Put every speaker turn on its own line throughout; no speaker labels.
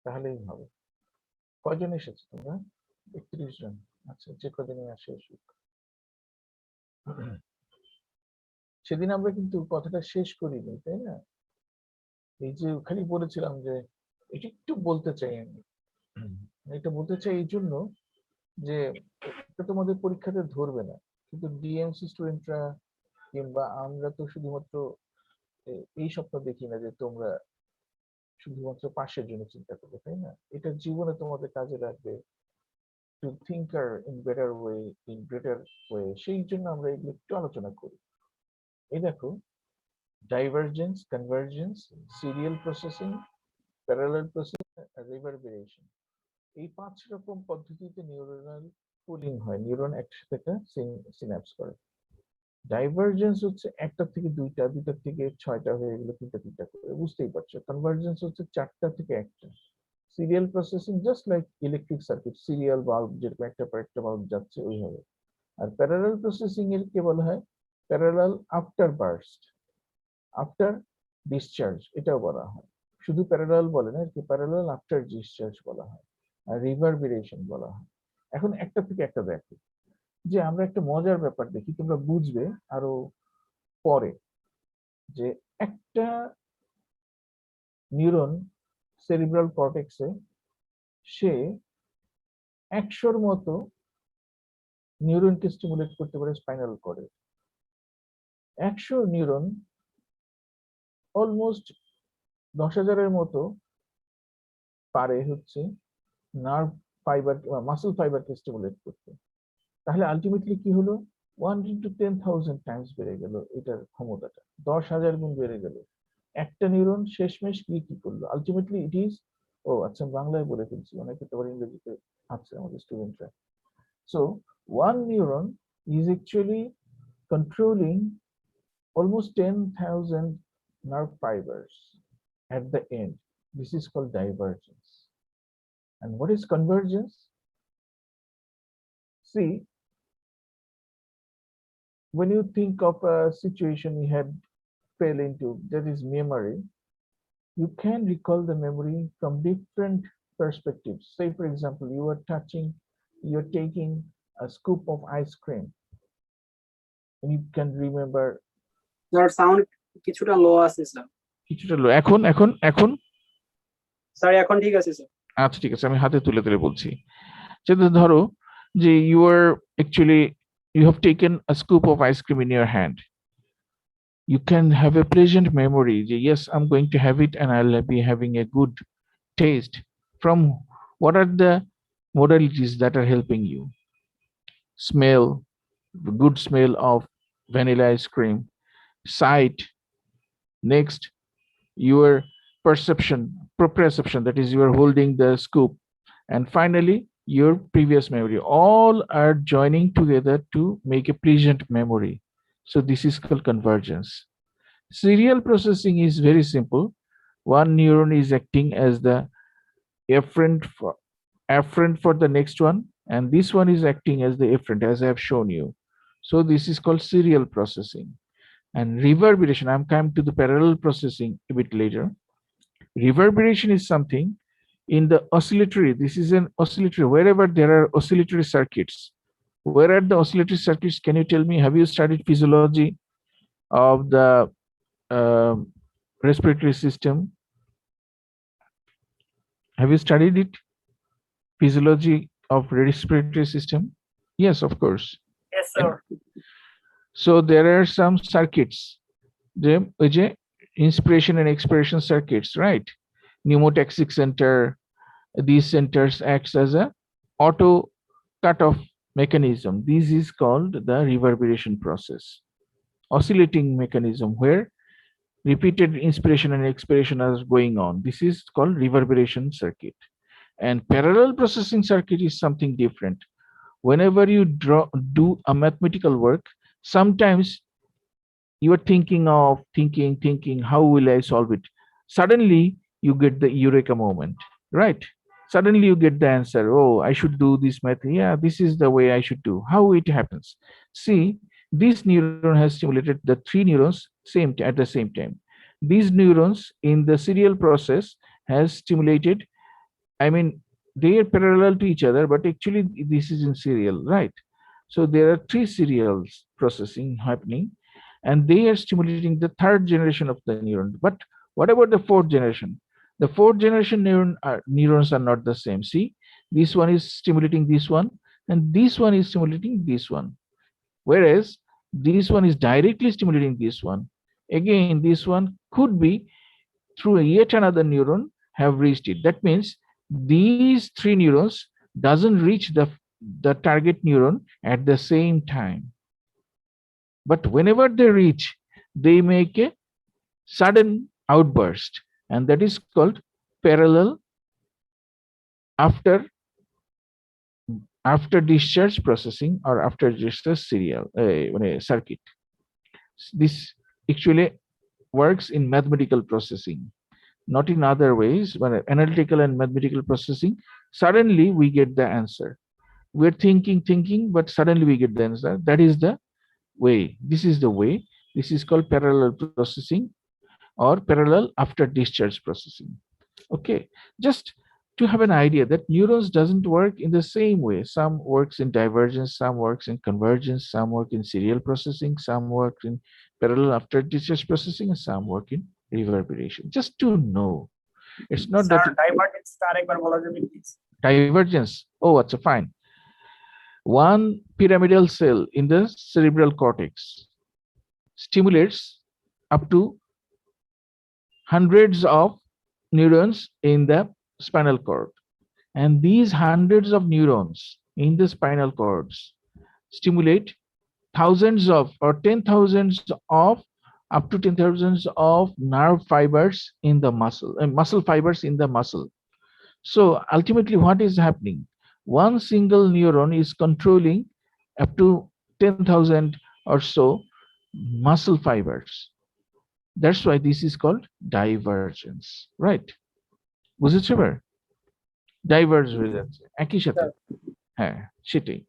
তাহলেই হবে। কজন এসেছে তোমরা? 31 জন। আচ্ছা, যে কজনই আসে আসুক। সেদিন আমরা কিন্তু কথাটা শেষ করিনি, তাই না? এই যে খালি বলেছিলাম যে এটা একটু বলতে চাই আমি। এটা বলতে চাই এই জন্য যে এটা তোমাদের পরীক্ষাতে ধরবে না, কিন্তু ডিএমসি স্টুডেন্টরা কিংবা আমরা তো শুধুমাত্র এই স্বপ্ন দেখি না যে তোমরা শুধুমাত্র পাশের জন্য চিন্তা করবে, তাই না? এটা জীবনে তোমাদের কাজে লাগবে, to thinker in better way, in greater way. সেই জন্য আমরা এগুলো একটু আলোচনা করি। এই দেখো, divergence, convergence, serial processing, parallel processing, reverberation, এই 5 রকম পদ্ধতিতে নিউরনাল পুলিং হয়, নিউরন একসাথে একটা সিনাপস করে। ডাইভারজেন্স হচ্ছে একটা থেকে দুইটা, দুইটা থেকে ছয়টা হয়ে গেলো তিনটা তিনটা করে, বুঝতেই পারছো। কনভার্জেন্স হচ্ছে চারটা থেকে একটা। Serial processing just like electric circuit, serial bulb যেরকম একটা পর একটা বাল্ব যাচ্ছে ওইভাবে। আর প্যারালাল প্রসেসিং এর কে বলা হয় parallel after burst, after discharge এটাও বলা হয়। শুধু প্যারালাল বলে না, একে প্যারালাল আফটার ডিসচার্জ বলা হয়, আর রিভারবেরেশন বলা হয়। এখন একটা থেকে একটা দেখো, যে আমরা একটা মজার ব্যাপার দেখি, তোমরা বুঝবে আরো পরে, যে একটা নিউরন সেরিব্রাল কর্টেক্সে সে 100-র মতো নিউরনকে স্টিমুলেট করতে পারে স্পাইনাল কর্ডে। 100 নিউরন অলমোস্ট 10,000-এর মতো পারে হচ্ছে নার্ভ ফাইবার, মাসল ফাইবারকে স্টিমুলেট করতে। তাহলে আলটিমেটলি কি হলো, 1 into 10,000 টাইমস বেড়ে গেল এটার ক্ষমতাটা, 10,000 গুণ বেড়ে গেল। একটা নিউরন শেষমেশ কি করলো আলটিমেটলি ইট ইজ, ও আচ্ছা বাংলায় বলে ফেলছি, অনেকে তো আবার ইংরেজিতে আছে আমাদের স্টুডেন্টরা। So one neuron is actually controlling almost 10,000 nerve fibers at the end. This is called divergence. And what is convergence? See, when you think of a situation you had fell into, that is memory, you can recall the memory from different perspectives. Say, for example, you're taking a scoop of ice cream, and you can remember.
Your sound কিছুটা লো আছে sir.
কিছুটা লো, এখন এখন এখন
sir এখন ঠিক আছে sir.
আচ্ছা ঠিক আছে, আমি হাতে তুলে তুলে বলছি। যেটা ধরো যে you are actually, you have taken a scoop of ice cream in your hand. You can have a pleasant memory, yes, I'm going to have it and I'll be having a good taste. From what are the modalities that are helping you? Smell, the good smell of vanilla ice cream. Sight. Next, your perception, proprioception, that is you are holding the scoop. And finally, your previous memory. All are joining together to make a pleasant memory. So this is called convergence. Serial processing is very simple. One neuron is acting as the afferent for the next one, and this one is acting as the efferent, as I have shown you. So this is called serial processing. And reverberation, I'm coming to the parallel processing a bit later. Reverberation is something in the oscillatory. This is an oscillatory. Wherever there are oscillatory circuits, where are the oscillatory circuits? Can you tell me? Have you studied physiology of the respiratory system? Have you studied it? Physiology of respiratory system? Yes, of course.
Yes, sir.
So there are some circuits, the inspiration and expiration circuits, right? Pneumotaxic center. These centers acts as a auto cut-off mechanism. This is called the reverberation process. Oscillating mechanism where repeated inspiration and expiration are going on. This is called reverberation circuit. And parallel processing circuit is something different. Whenever you do a mathematical work, sometimes you are thinking, how will I solve it? Suddenly you get the eureka moment, right? Suddenly you get the answer. Oh, I should do this math. Yeah, this is the way I should do. How it happens? See, this neuron has stimulated the 3 neurons at the same time. These neurons in the serial process has stimulated I mean, they are parallel to each other, but actually this is in serial, right? So there are three serials processing happening, and they are stimulating the third generation of the neuron. But what about the fourth generation? The fourth generation neurons are not the same. See, this one is stimulating this one, and this one is stimulating this one. Whereas this one is directly stimulating this one. Again, this one could be through yet another neuron have reached it. That means these three neurons doesn't reach the target neuron at the same time. But whenever they reach, they make a sudden outburst, and that is called parallel after after discharge processing or after discharge serial circuit. This actually works in mathematical processing, not in other ways. But analytical and mathematical processing, suddenly we get the answer. We're thinking, but suddenly we get the answer. That is the way. This is the way. This is called parallel processing or parallel after discharge processing. Okay, just to have an idea that neurons doesn't work in the same way. Some works in divergence, some works in convergence, some work in serial processing, some work in parallel after discharge processing, and some work in reverberation. Just to know, it's not that
sir divergence আরেকবার বলা যাবে please?
divergence. Oh, that's a fine. One pyramidal cell in the cerebral cortex stimulates up to hundreds of neurons in the spinal cord. And these hundreds of neurons in the spinal cords stimulate thousands of or 10,000s of up to 10,000s of nerve fibers in the muscle and muscle fibers in the muscle. So ultimately, what is happening? One single neuron is controlling up to 10,000 or so muscle fibers. That's why this is called divergence, right? বুঝেছো এবার? Diverge হয়ে যাচ্ছে একই সাথে। হ্যাঁ, সেটাই।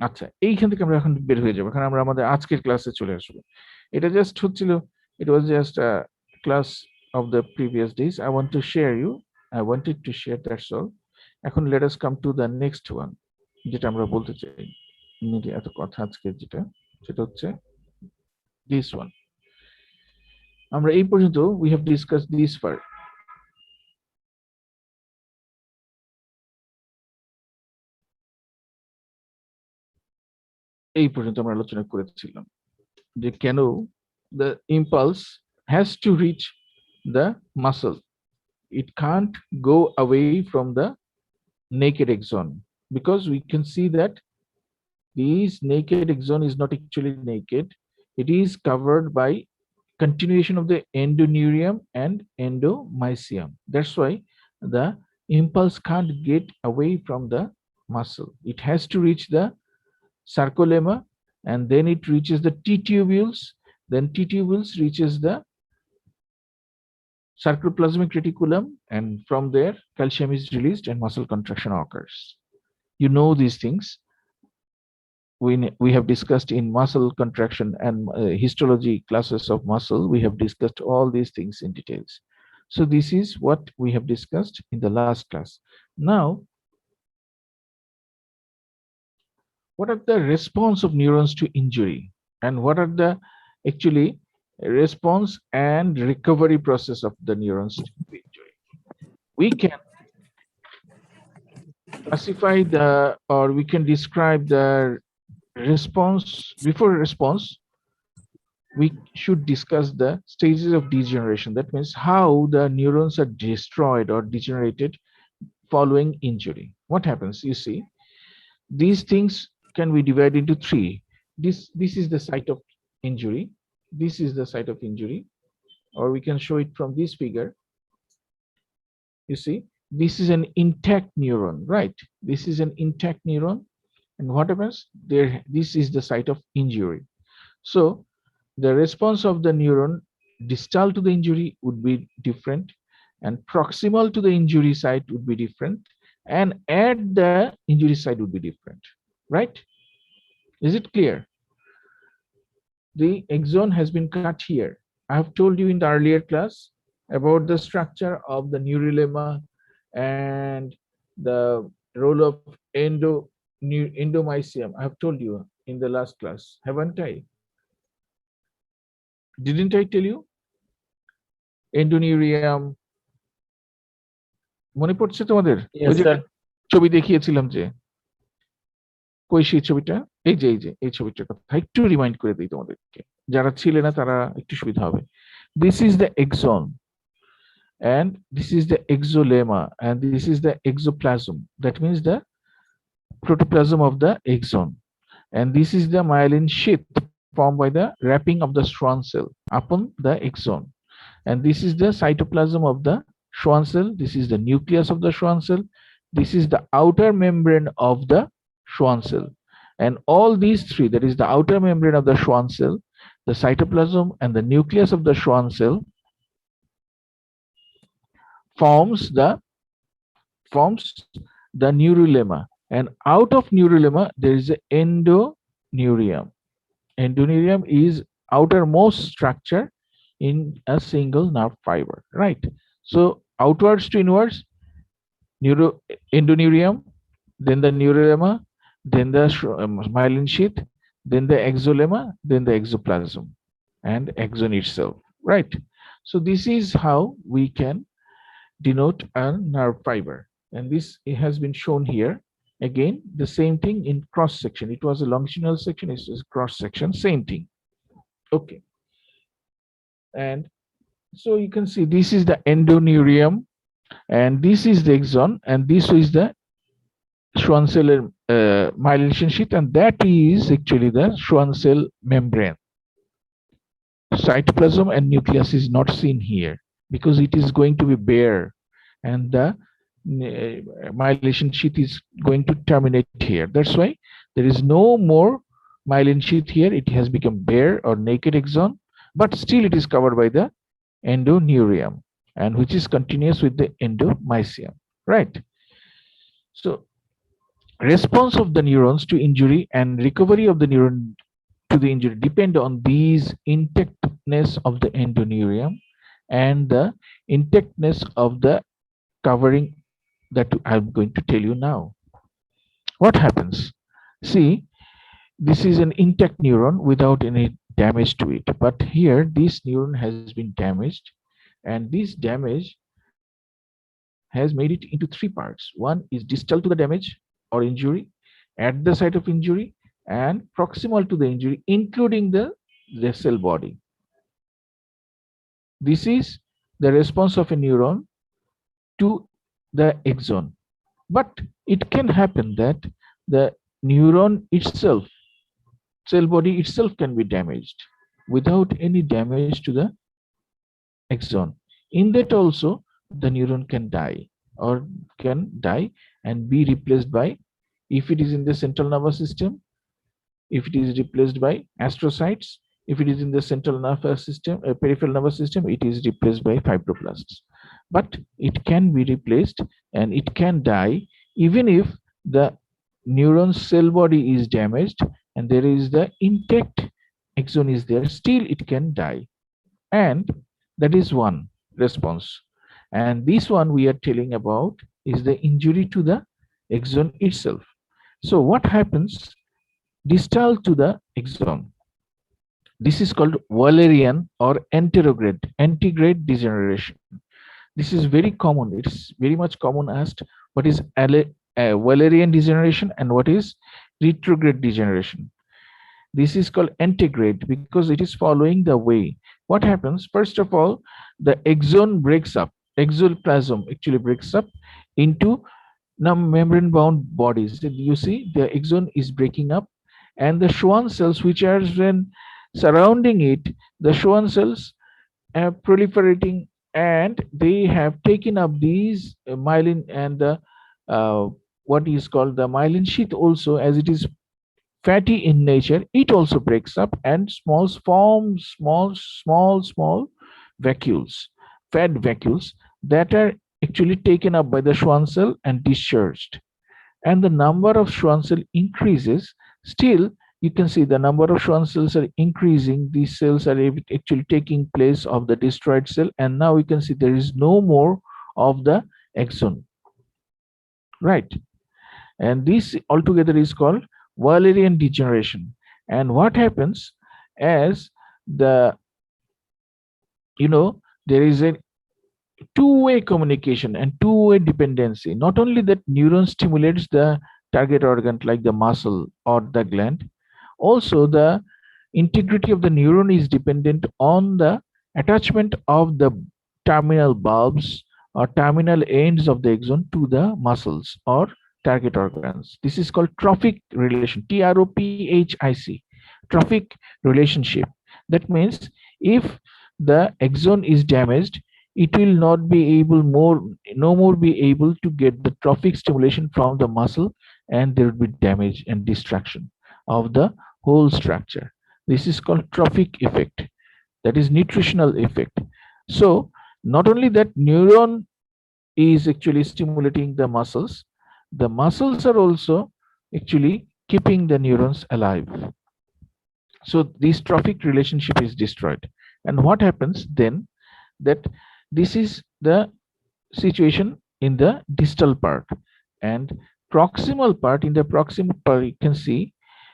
আচ্ছা, এইখান থেকে আমরা এখন বের হয়ে যাবো, কারণ আমরা আমাদের আজকের ক্লাসে চলে আসবো। এটা জাস্ট হচ্ছিল, it was just a class of the previous days. I want to share you, I wanted to share, that's all. এখন let us come to the next one, যেটা আমরা বলতে চাই এত কথা আজকে, যেটা সেটা হচ্ছে this one. আমরা এই পর্যন্ত we have discussed this part. এই পর্যন্ত আমরা আলোচনা করেছিলাম যে কেন the impulse has to reach the muscle. It can't go away from the naked axon, because we can see that this naked axon is not actually naked. It is covered by continuation of the endoneurium and endomysium. That's why the impulse can't get away from the muscle. It has to reach the sarcolemma, and then it reaches the T tubules. Then T tubules reaches the sarcoplasmic reticulum, and from there calcium is released and muscle contraction occurs. You know these things. We have discussed in muscle contraction and histology classes of muscle. We have discussed all these things in details. So this is what we have discussed in the last class. Now, what are the response of neurons to injury, and what are the actually response and recovery process of the neurons to injury? We can classify the, or we can describe the response. Before response, we should discuss the stages of degeneration. That means how the neurons are destroyed or degenerated following injury. What happens? You see, these things can be divided into three. This is the site of injury. This is the site of injury, or we can show it from this figure. You see, this is an intact neuron, right? This is an intact neuron, and what happens there? This is the site of injury. So the response of the neuron distal to the injury would be different, and proximal to the injury site would be different, and at the injury site would be different, right? Is it clear? The axon has been cut here. I have told you in the earlier class about the structure of the neurolemma and the role of endomysium. I have told you in the last class, haven't I? Didn't I tell you? Endonurium, মনে পড়ছে তোমাদের? ওই
Yes,
যে
sir.
ছবি দেখিয়েছিলাম যে, কই সেই ছবিটা? এই ছবিটার কথা একটু রিমাইন্ড করে দিই তোমাদেরকে, যারা ছিলে না তারা একটু সুবিধা হবে। This is the axon, and this is the exolemma, and this is the exoplasm. That means the protoplasm of the axon, and this is the myelin sheath formed by the wrapping of the Schwann cell upon the axon, and this is the cytoplasm of the Schwann cell. This is the nucleus of the Schwann cell. This is the outer membrane of the Schwann cell, and all these three, that is the outer membrane of the Schwann cell, the cytoplasm, and the nucleus of the Schwann cell, forms the neurolemma, and out of neurolemma there is a endonurium. Endonurium is outermost structure in a single nerve fiber, right? So outwards to inwards, neuro endonurium, then the neurolemma, then the myelin sheath, then the exolemma, then the exoplasm, and axon itself, right? So this is how we can denote a nerve fiber, and this it has been shown here. Again, the same thing in cross section. It was a longitudinal section, it is cross section, same thing. Okay, and so you can see this is the endonurium, and this is the axon, and this is the Schwann cell myelination sheath, and that is actually the Schwann cell membrane. Cytoplasm and nucleus is not seen here because it is going to be bare, and the myelination sheath is going to terminate here. That's why there is no more myelin sheath here. It has become bare or naked axon, but still it is covered by the endonurium, and which is continuous with the endomysium, right? So response of the neurons to injury and recovery of the neuron to the injury depend on these intactness of the endonurium and the intactness of the covering that I'm going to tell you now. What happens? See, this is an intact neuron without any damage to it, but here this neuron has been damaged, and this damage has made it into three parts. One is distal to the damage or injury, at the site of injury, and proximal to the injury, including the cell body. This is the response of a neuron to the axon. But it can happen that the neuron itself, cell body itself, can be damaged without any damage to the axon. In that also, the neuron can die and be replaced by, if it is in the central nervous system, if it is replaced by astrocytes, if it is in the central nervous system, peripheral nervous system, it is replaced by fibroblasts. But it can be replaced and it can die even if the neuron cell body is damaged and there is the intact axon is there, still it can die. And that is one response. And this one we are telling about is the injury to the axon itself. So what happens distal to the axon? This is called Wallerian or anterograde degeneration. This is very common. It's very much common asked what is Wallerian degeneration and what is retrograde degeneration. This is called antegrade because it is following the way. What happens? First of all, the axon breaks up. Exoplasm actually breaks up into membrane bound bodies. You see the axon is breaking up, and the Schwann cells which are then surrounding it, the Schwann cells are proliferating, and they have taken up these myelin and the what is called the myelin sheath also, as it is fatty in nature, it also breaks up and forms small vacuoles, fat vacuoles that are actually taken up by the Schwann cell and discharged. And the number of Schwann cell increases. Still, you can see the number of Schwann cells are increasing. These cells are actually taking place of the destroyed cell, and now we can see there is no more of the axon. right? And this altogether is called Wallerian degeneration. And what happens as the, there is a two-way communication and two-way dependency. Not only that neuron stimulates the target organ like the muscle or the gland, also the integrity of the neuron is dependent on the attachment of the terminal bulbs or terminal ends of the axon to the muscles or target organs. This is called trophic relation, TROPHIC, trophic relationship. That means if the axon is damaged, it will not be able more no more be able to get the trophic stimulation from the muscle, and there will be damage and destruction of the whole structure. This is called trophic effect, that is nutritional effect. So not only that neuron is actually stimulating the muscles are also actually keeping the neurons alive. So this trophic relationship is destroyed. And what happens then, that this is the situation in the distal part, and proximal part, in the proximal part you can see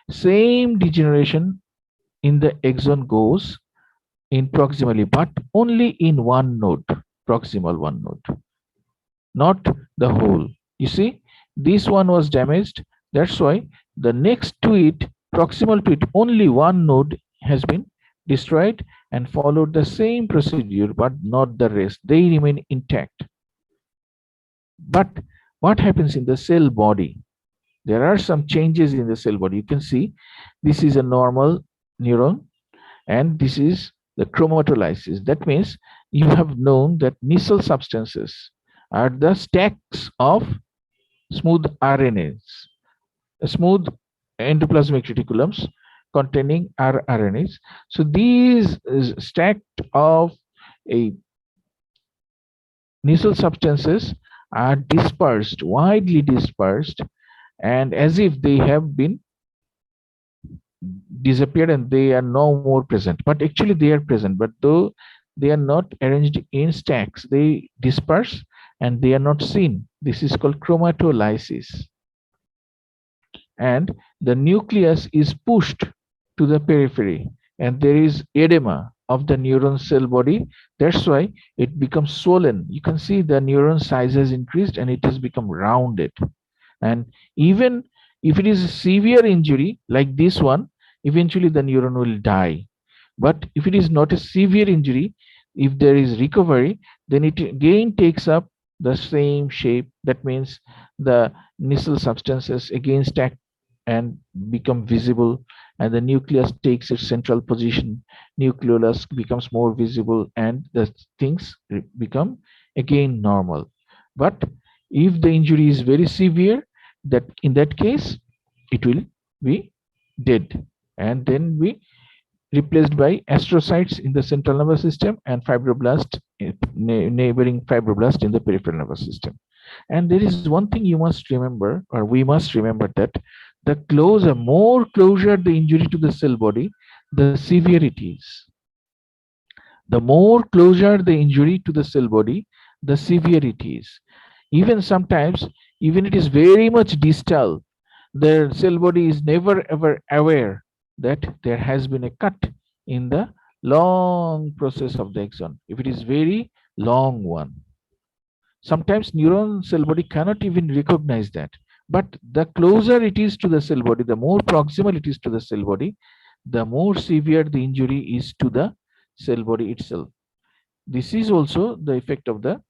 same degeneration in the axon goes in proximally, but only in one node, proximal one node, not the whole. You see, this one was damaged. That's why the next to it, proximal to it, only one node has been destroyed and followed the same procedure, but not the rest. They remain intact. But what happens in the cell body? There are some changes in the cell body. You can see this is a normal neuron and this is the chromatolysis. That means you have known that missile substances are the stacks of smooth RNAs, smooth endoplasmic reticulums containing rRNAs. So these is stacked of a missile substances are dispersed, widely dispersed, and as if they have been disappeared and they are no more present, but actually they are present, but though they are not arranged in stacks, they disperse and they are not seen. This is called chromatolysis. And the nucleus is pushed to the periphery and there is edema of the neuron cell body. That's why it becomes swollen. You can see the neuron size has increased and it has become rounded. And even if it is a severe injury like this one, eventually the neuron will die. But if it is not a severe injury, if there is recovery, then it again takes up the same shape. That means the missile substances again stack and become visible, and the nucleus takes its central position. Nucleolus becomes more visible, and the things become again normal. But if the injury is very severe, that in that case it will be dead and then be replaced by astrocytes in the central nervous system and fibroblast, neighboring fibroblast in the peripheral nervous system. And there is one thing you must remember, or we must remember, that the more closer the injury to the cell body, the severe it is. The more closer the injury to the cell body, the severe it is. Even sometimes, even it is very much distal, the cell body is never ever aware that there has been a cut in the long process of the axon, if it is very long one. Sometimes neuron cell body cannot even recognize that. But the closer it is to the cell body, the more proximal it is to the cell body, the more severe the injury is to the cell body itself. This is also the effect of the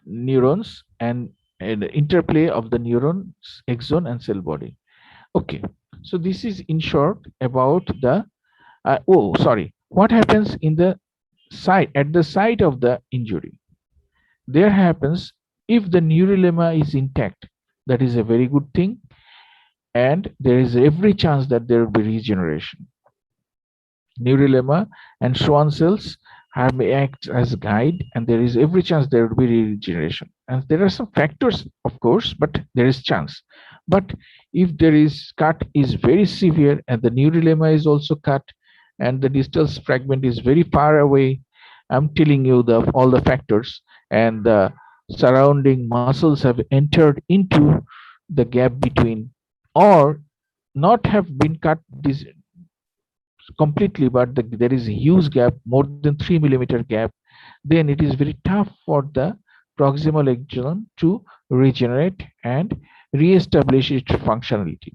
neurons and the interplay of the neurons, axon and cell body. Okay, so this is in short about the what happens in the site, at the site of the injury. There happens, if the neurolemma is intact, that is a very good thing, and there is every chance that there will be regeneration. Neurolemma and Schwann cells may act as a guide, and there is every chance there will be regeneration. And there are some factors, of course, but there is chance. But if there is cut is very severe and the neurolemma is also cut and the distal fragment is very far away, I'm telling you all the factors, and the surrounding muscles have entered into the gap between, or not have been cut this completely, but there is a huge gap, more than 3 millimeter gap, then it is very tough for the proximal axon to regenerate and re-establish its functionality.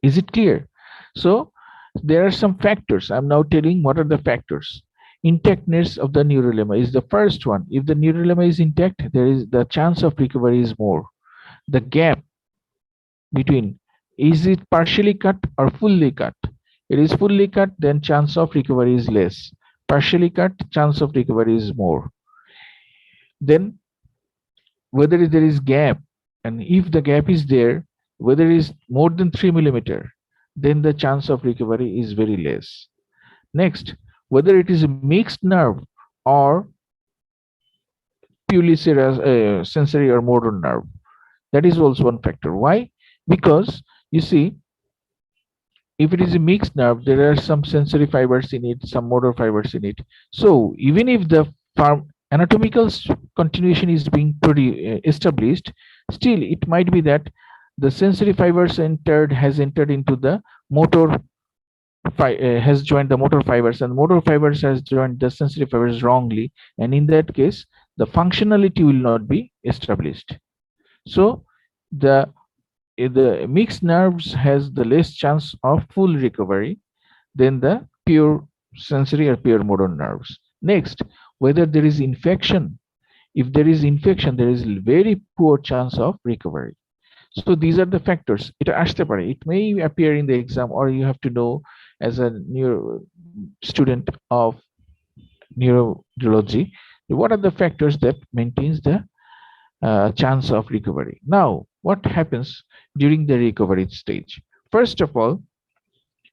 Is it clear? So there are some factors. I'm now telling what are the factors. Intactness of the neurolemma is the first one. If the neurolemma is intact, there is the chance of recovery is more. The gap between, is it partially cut or fully cut? It is fully cut, then chance of recovery is less. Partially cut, chance of recovery is more. Then whether there is gap, and if the gap is there, whether it is more than 3 millimeter, then the chance of recovery is very less. Next, whether it is a mixed nerve or purely sensory or motor nerve, that is also one factor. Why? Because you see, if it is a mixed nerve, there are some sensory fibers in it, some motor fibers in it. So even if the anatomical continuation is being established, still it might be that the sensory fibers has entered into the motor has joined the motor fibers, and motor fibers has joined the sensory fibers wrongly, and in that case the functionality will not be established. So the the mixed nerves has the less chance of full recovery than the pure sensory or pure motor nerves. Next, whether there is infection. If there is infection, there is very poor chance of recovery. So these are the factors. It ashte pare. It may appear in the exam, or you have to know as a neuro student of neurology what are the factors that maintains the chance of recovery. Now, what happens during the recovery stage? First of all,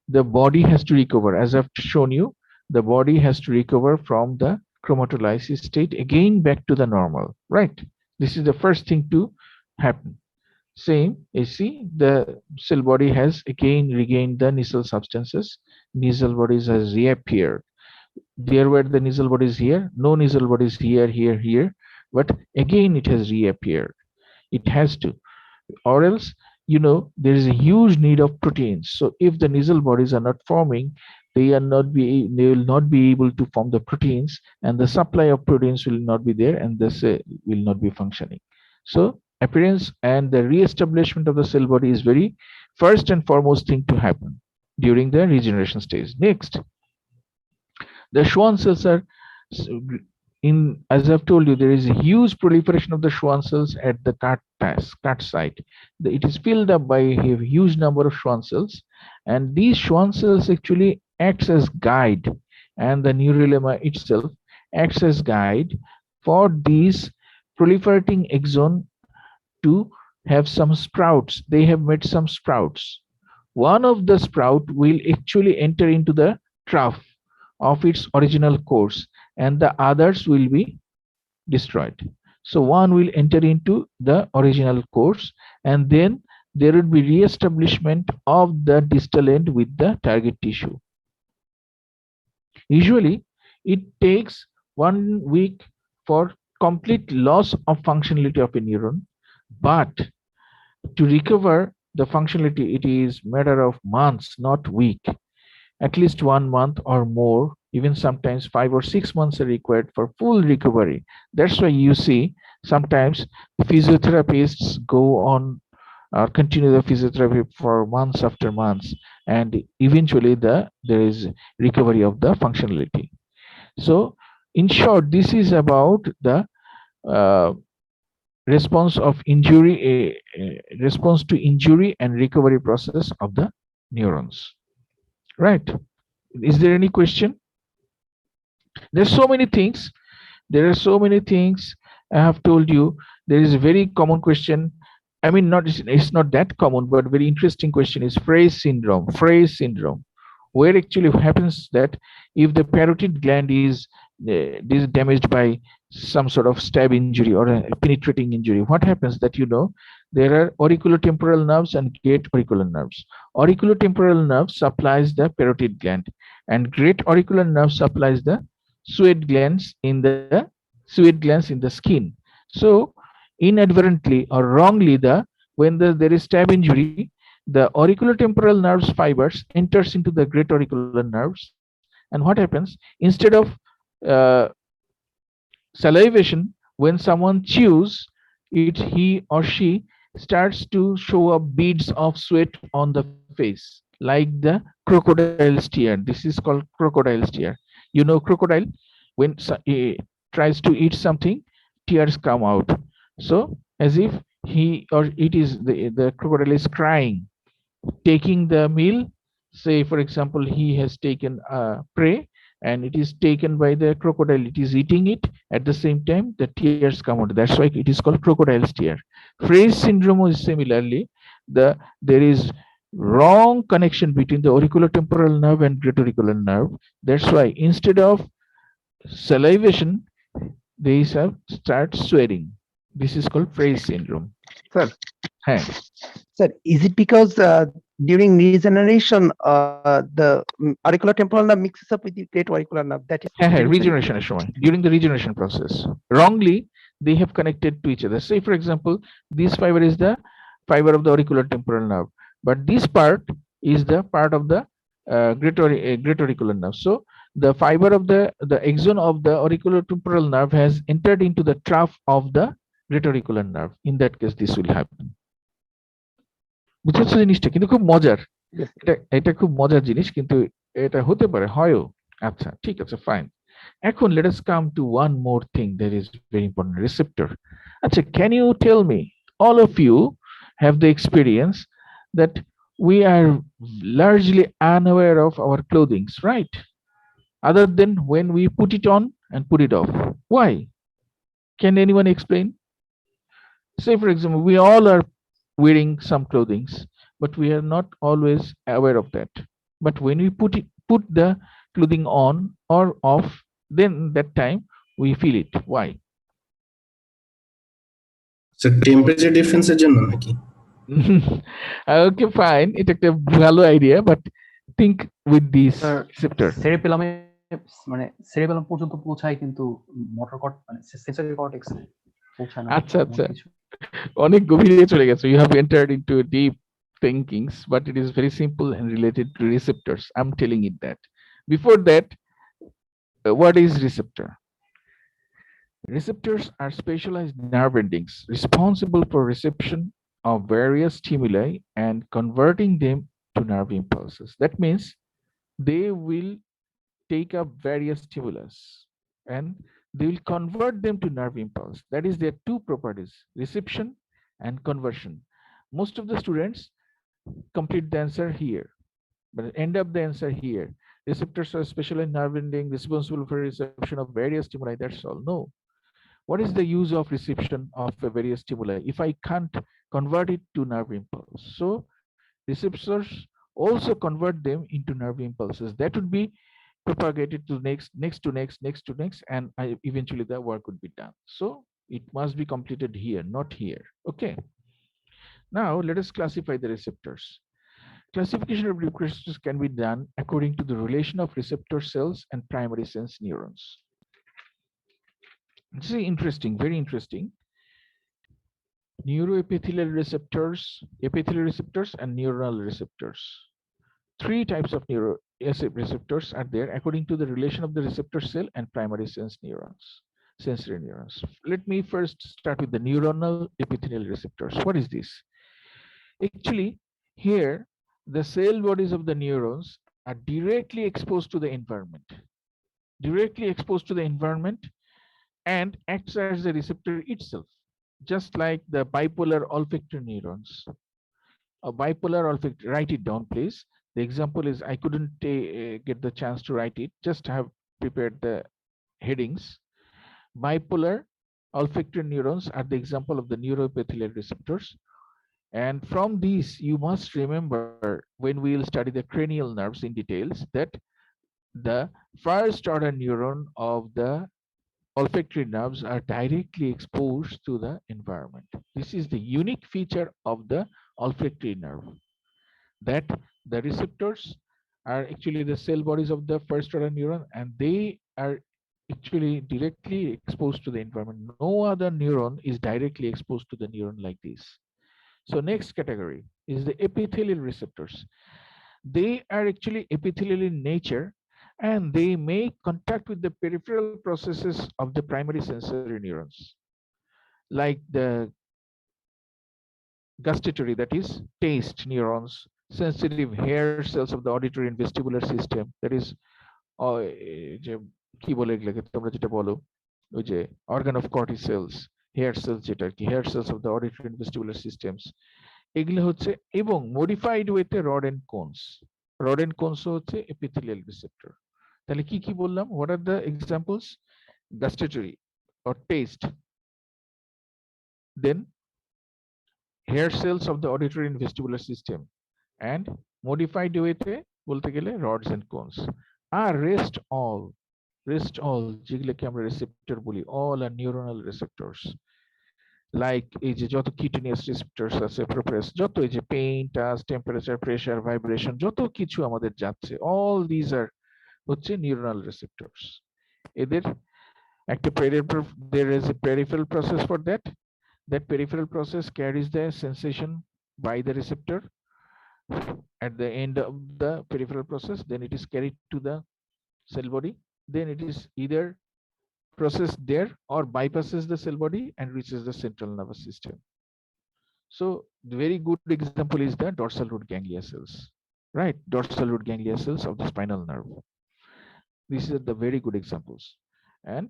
the body has to recover. As I've shown you, the body has to recover from the chromatolysis state again back to the normal, right? This is the first thing to happen. Same, you see, the cell body has again regained the nasal substances. Nasal bodies has reappeared. There were the nasal bodies here, no nasal bodies here, here, here, but again it has reappeared. It has to, or else there is a huge need of proteins. So if the nasal bodies are not forming, they will not be able to form the proteins, and the supply of proteins will not be there, and this will not be functioning. So appearance and the re-establishment of the cell body is very first and foremost thing to happen during the regeneration stage. Next, the Schwann cells are in, as I've told you, there is a huge proliferation of the Schwann cells at the cut site. It is filled up by a huge number of Schwann cells, and these Schwann cells actually acts as guide, and the neurolemma itself acts as guide for these proliferating axon to have some sprouts. They have made some sprouts. One of the sprout will actually enter into the trough of its original course, and the others will be destroyed. So one will enter into the original course, and then there will be re-establishment of the distal end with the target tissue. Usually it takes 1 week for complete loss of functionality of a neuron, but to recover the functionality, it is matter of months, not week. At least 1 month or more, even sometimes 5 or 6 months are required for full recovery. That's why you see sometimes physiotherapists go on continue the physiotherapy for months after months, and eventually there is recovery of the functionality. So in short, this is about the uh, response to injury and recovery process of the neurons, right? Is there any question? There's so many things. There are so many things. I have told you there is a very common question. I mean, it's not that common, but very interesting question is Frey's syndrome. Frey's syndrome, where actually happens that if the parotid gland is damaged by some sort of stab injury or a penetrating injury, what happens that there are auriculotemporal nerves and great auricular nerves. Auriculotemporal nerve supplies the parotid gland, and great auricular nerve supplies the sweat glands in the skin. So inadvertently or wrongly, there is stab injury, the auriculotemporal nerves fibers enters into the great auricular nerves, and what happens, instead of uh, salivation, when someone chews it, he or she starts to show up beads of sweat on the face, like the crocodile's tear. This is called crocodile's tear. You know crocodile, when he tries to eat something, tears come out. So as if he or it is the crocodile is crying, taking the meal. Say for example, he has taken a prey and it is taken by the crocodile, it is eating it, at the same time the tears come out. That's why it is called crocodile's tear. Fraze syndrome is similarly, there is wrong connection between the auriculotemporal nerve and great auricular nerve. That's why instead of salivation, they have start swearing. This is called Fraze syndrome.
Sir,
Hey.
sir, is it because during regeneration, the auricular temporal nerve mixes up with the great auricular nerve? That is
হ্যাঁ,
the reason.
regeneration সময়, during the regeneration process, wrongly they have connected to each other. Say for example, this fiber is the fiber of the auricular temporal nerve, but this part is the part of the great auricular nerve. So the fiber of the axon of the auricular temporal nerve has entered into the trough of the great auricular nerve. In that case, this will happen. বুঝছো জিনিসটা কিন্তু খুব মজার।
Yes, sir.
এটা খুব মজার জিনিস, কিন্তু এটা হতে পারে, হয়ও। আচ্ছা, ঠিক আছে, ফাইন। এখন let us come to one more thing that is very important, receptor. আচ্ছা, can you tell me, all of you have the experience that we are largely unaware of our clothings, right? Other than when we put it on and put it off. Why? Can anyone explain? Say for example, we all are wearing some clothings, but we are not always aware of that. But when we put the clothing on or off, then that time we feel it. Why?
So temperature difference এর জন্য নাকি?
Okay, fine, এটা একটা ভালো idea, but think with this receptor.
সেরেবেলামে মানে সেরেবেলাম পর্যন্ত পৌঁছায়, কিন্তু মোটর কর্ট মানে সেন্সরি কর্টেক্স পৌঁছায় না।
আচ্ছা আচ্ছা, অনেক গভীরে চলে গেছে। You have entered into deep thinkings, but it is very simple and related to receptors. I'm telling it that. Before that, what is receptor? Receptors are specialized nerve endings responsible for reception of various stimuli and converting them to nerve impulses. That means they will take up various stimulus and they will convert them to nerve impulse. That is their two properties, reception and conversion. Most of the students complete the answer here, but end up the answer here. Receptors are specialized nerve ending responsible for reception of various stimuli. That's all. No. What is the use of reception of a various stimuli if I can't convert it to nerve impulse? So receptors also convert them into nerve impulses that would be propagated to next, and eventually the work would be done. So it must be completed here, not here. Okay. Now let us classify the receptors. Classification of receptors can be done according to the relation of receptor cells and primary sense neurons. This is interesting, very interesting. Neuroepithelial receptors, epithelial receptors, and neuronal receptors. Three types of receptors are there according to the relation of the receptor cell and primary sensory neurons. Let me first start with the neuronal epithelial receptors. What is this? Actually, here the cell bodies of the neurons are directly exposed to the environment, and acts as the receptor itself, just like the bipolar olfactory neurons. A bipolar olfactory, write it down please. The example is, I couldn't get the chance to write it, just have prepared the headings. Bipolar olfactory neurons are the example of the neuroepithelial receptors. And from these, you must remember, when we will study the cranial nerves in details, that the first order neuron of the olfactory nerves are directly exposed to the environment. This is the unique feature of the olfactory nerve, that the receptors are actually the cell bodies of the first order neuron, and they are actually directly exposed to the environment. No other neuron is directly exposed to the neuron like this. So next category is the epithelial receptors. They are actually epithelial in nature, and they make contact with the peripheral processes of the primary sensory neurons, like the gustatory, that is taste neurons, sensitive hair cells of the auditory and vestibular system, that is যে কি বলে এগুলোকে তোমরা যেটা বলো ওই যে organ of corticels, hair cells যেটা কি hair cells of the auditory and vestibular systems, এগুলো হচ্ছে, এবং modified ওয়েতে rod and cones. Rod and cones হচ্ছে epithelial receptor. তাহলে কি কি বললাম? What are the examples? Gustatory or taste, then hair cells of the auditory and vestibular system, and modified ওয়েতে বলতে গেলে rods and cones. R rest all যেগুলোকে আমরা receptor বলি, all are neuronal receptors. Like এই যে যত কিউটেনিয়াস রিসেপ্টরস আছে, প্রোপ্রেস, যত এই যে pain, touch, temperature, pressure, vibration, যত কিছু আমাদের যাচ্ছে, অল দিজ আর হচ্ছে নিউরনাল রিসেপ্টরস। এদের একটা there is a peripheral process for that. That peripheral process carries the sensation by the receptor at the end of the peripheral process, then it is carried to the cell body, then it is either processed there or bypasses the cell body and reaches the central nervous system. So the very good example is the dorsal root ganglia cells, right? Dorsal root ganglia cells of the spinal nerve. These are the very good examples. And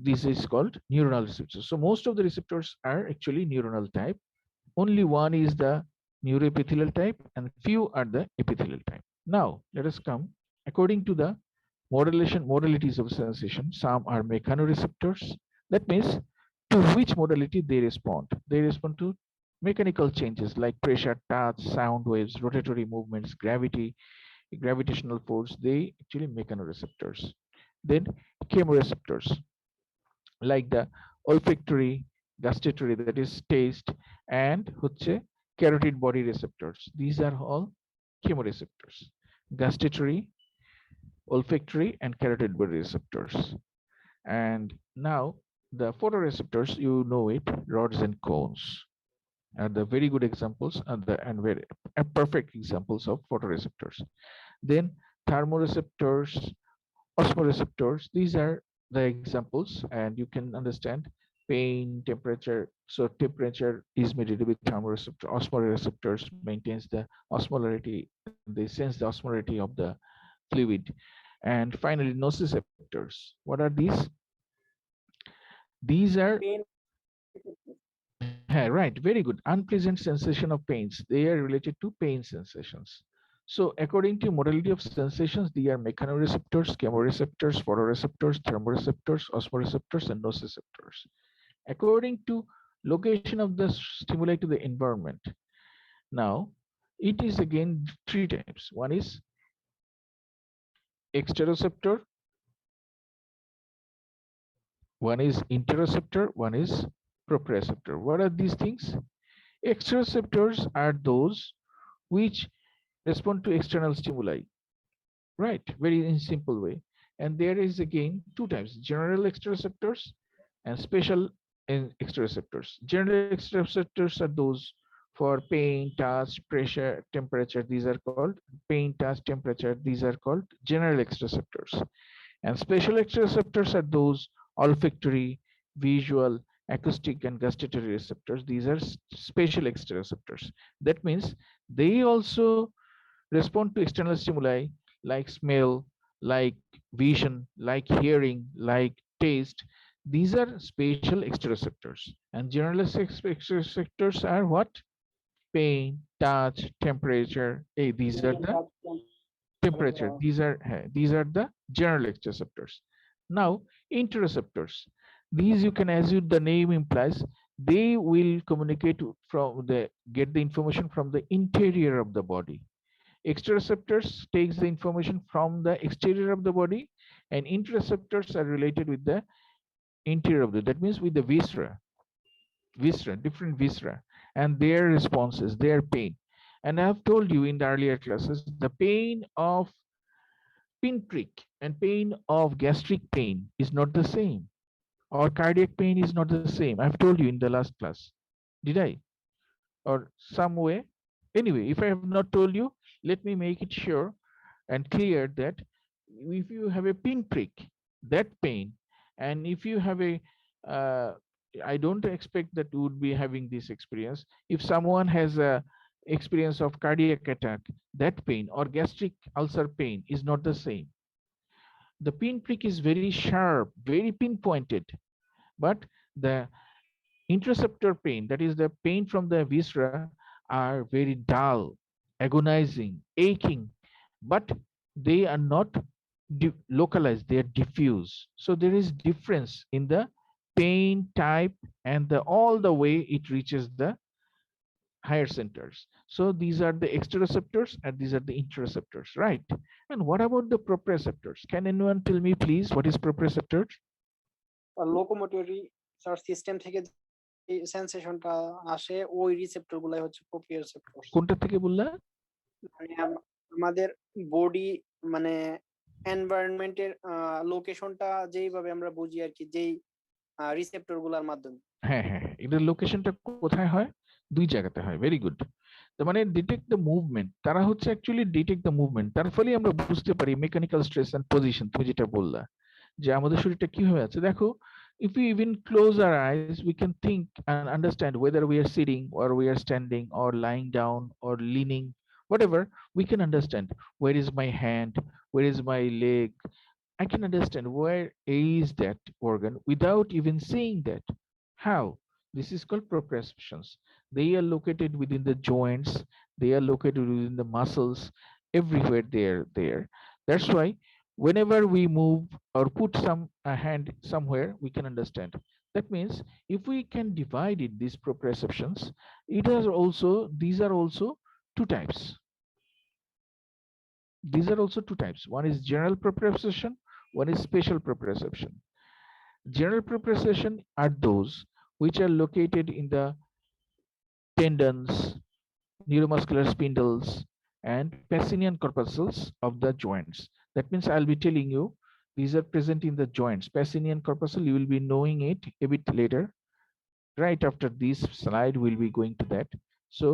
this is called neuronal receptors. So most of the receptors are actually neuronal type. Only one is the neuroepithelial type and few are the epithelial type. Now let us come according to the modalities of sensation. Some are mechanoreceptors. That means to which modality they respond. They respond to mechanical changes like pressure, touch, sound waves, rotatory movements, gravity, gravitational force. They actually mechanoreceptors. Then chemoreceptors, like the olfactory, gustatory, that is taste, and হচ্ছে carotid body receptors. These are all chemoreceptors. Gustatory, olfactory, and carotid body receptors. And now the photoreceptors, you know it, rods and cones are the very good examples and very perfect examples of photoreceptors. Then thermoreceptors, osmoreceptors, these are the examples, and you can understand pain, temperature. So temperature is mediated with thermoreceptor. Osmoreceptors maintains the osmolarity, they sense the osmolarity of the fluid. And finally nociceptors, what are these? These are right, very good, unpleasant sensation of pains. They are related to pain sensations. So according to modality of sensations, they are mechanoreceptors, chemoreceptors, photoreceptors, thermoreceptors, osmoreceptors, and nociceptors. According to location of the stimuli to the environment. Now it is again three types. One is exteroceptor, one is interoceptor, one is proprioceptor. What are these things? Exteroceptors are those which respond to external stimuli, right? Very in simple way. And there is again two types: general exteroceptors and special exteroceptors. General exteroceptors are those for pain, touch, pressure, temperature. These are called pain, touch, temperature. These are called general exteroceptors. And special exteroceptors are those olfactory, visual, acoustic, and gustatory receptors. These are special exteroceptors. That means they also respond to external stimuli like smell, like vision, like hearing, like taste. These are spatial exteroceptors. And general exteroceptors are what? Pain, touch, temperature. Hey, these are the temperature. These are the general exteroceptors. Now interoceptors. These you can assume the name implies they will communicate from the get the information from the interior of the body. Exteroceptors takes the information from the exterior of the body, and interoceptors are related with the interior of the, that means with the different viscera, and their responses, their pain. And I have told you in the earlier classes, the pain of pinprick and pain of gastric pain is not the same, or cardiac pain is not the same. I've told you in the last class. Did I? Or some way? Anyway, if I have not told you, let me make it sure and clear that if you have a pinprick, that pain, and if you have a, uh, I don't expect that you would be having this experience. If someone has a experience of cardiac attack, that pain or gastric ulcer pain is not the same. The pinprick is very sharp, very pinpointed, but the interceptor pain, that is the pain from the viscera, are very dull, agonizing, aching, but they are not localized, they are diffuse. So there is difference in the pain type and the all the way it reaches the higher centers. So these are the exteroceptors and these are the interoceptors, right? And what about the proprioceptors? Can anyone tell me please what is proprioceptors?
Locomotory system থেকে যে সেন্সেশনটা আসে ওই receptor গুলাই হচ্ছে proprioceptor.
কোনটা থেকে বললা?
মানে আমাদের বডি মানে এনভায়রনমেন্টের লোকেশনটা যেইভাবে আমরা বুঝি আর কি, যেই রিসেপ্টর গুলার মাধ্যমে।
হ্যাঁ হ্যাঁ, এটার লোকেশনটা কোথায় হয়? দুই জায়গাতে হয়। Very good. তার মানে ডিটেক্ট দ্য মুভমেন্ট, তারা হচ্ছে অ্যাকচুয়ালি ডিটেক্ট দ্য মুভমেন্ট। তার ফলে আমরা বুঝতে পারি মেকানিক্যাল স্ট্রেস এন্ড পজিশন, তুমি যেটা বললা যে আমাদের শরীরটা কিভাবে আছে। দেখো, if we even close our eyes we can think and understand whether we are sitting or we are standing or lying down or leaning, whatever. We can understand where is my hand, where is my leg. I can understand where is that organ without even seeing that. How? This is called proprioceptions. They are located within the joints, they are located within the muscles, everywhere they are there. That's why whenever we move or put some a hand somewhere, we can understand. That means if we can divide it, these proprioceptions, it has also, these are also two types. These are also two types. One is general proprioception, one is special proprioception. General proprioception are those which are located in the tendons, neuromuscular spindles, and Pacinian corpuscles of the joints. That means I'll be telling you these are present in the joints. Pacinian corpuscle, you will be knowing it a bit later. Right after this slide, we'll be going to that. So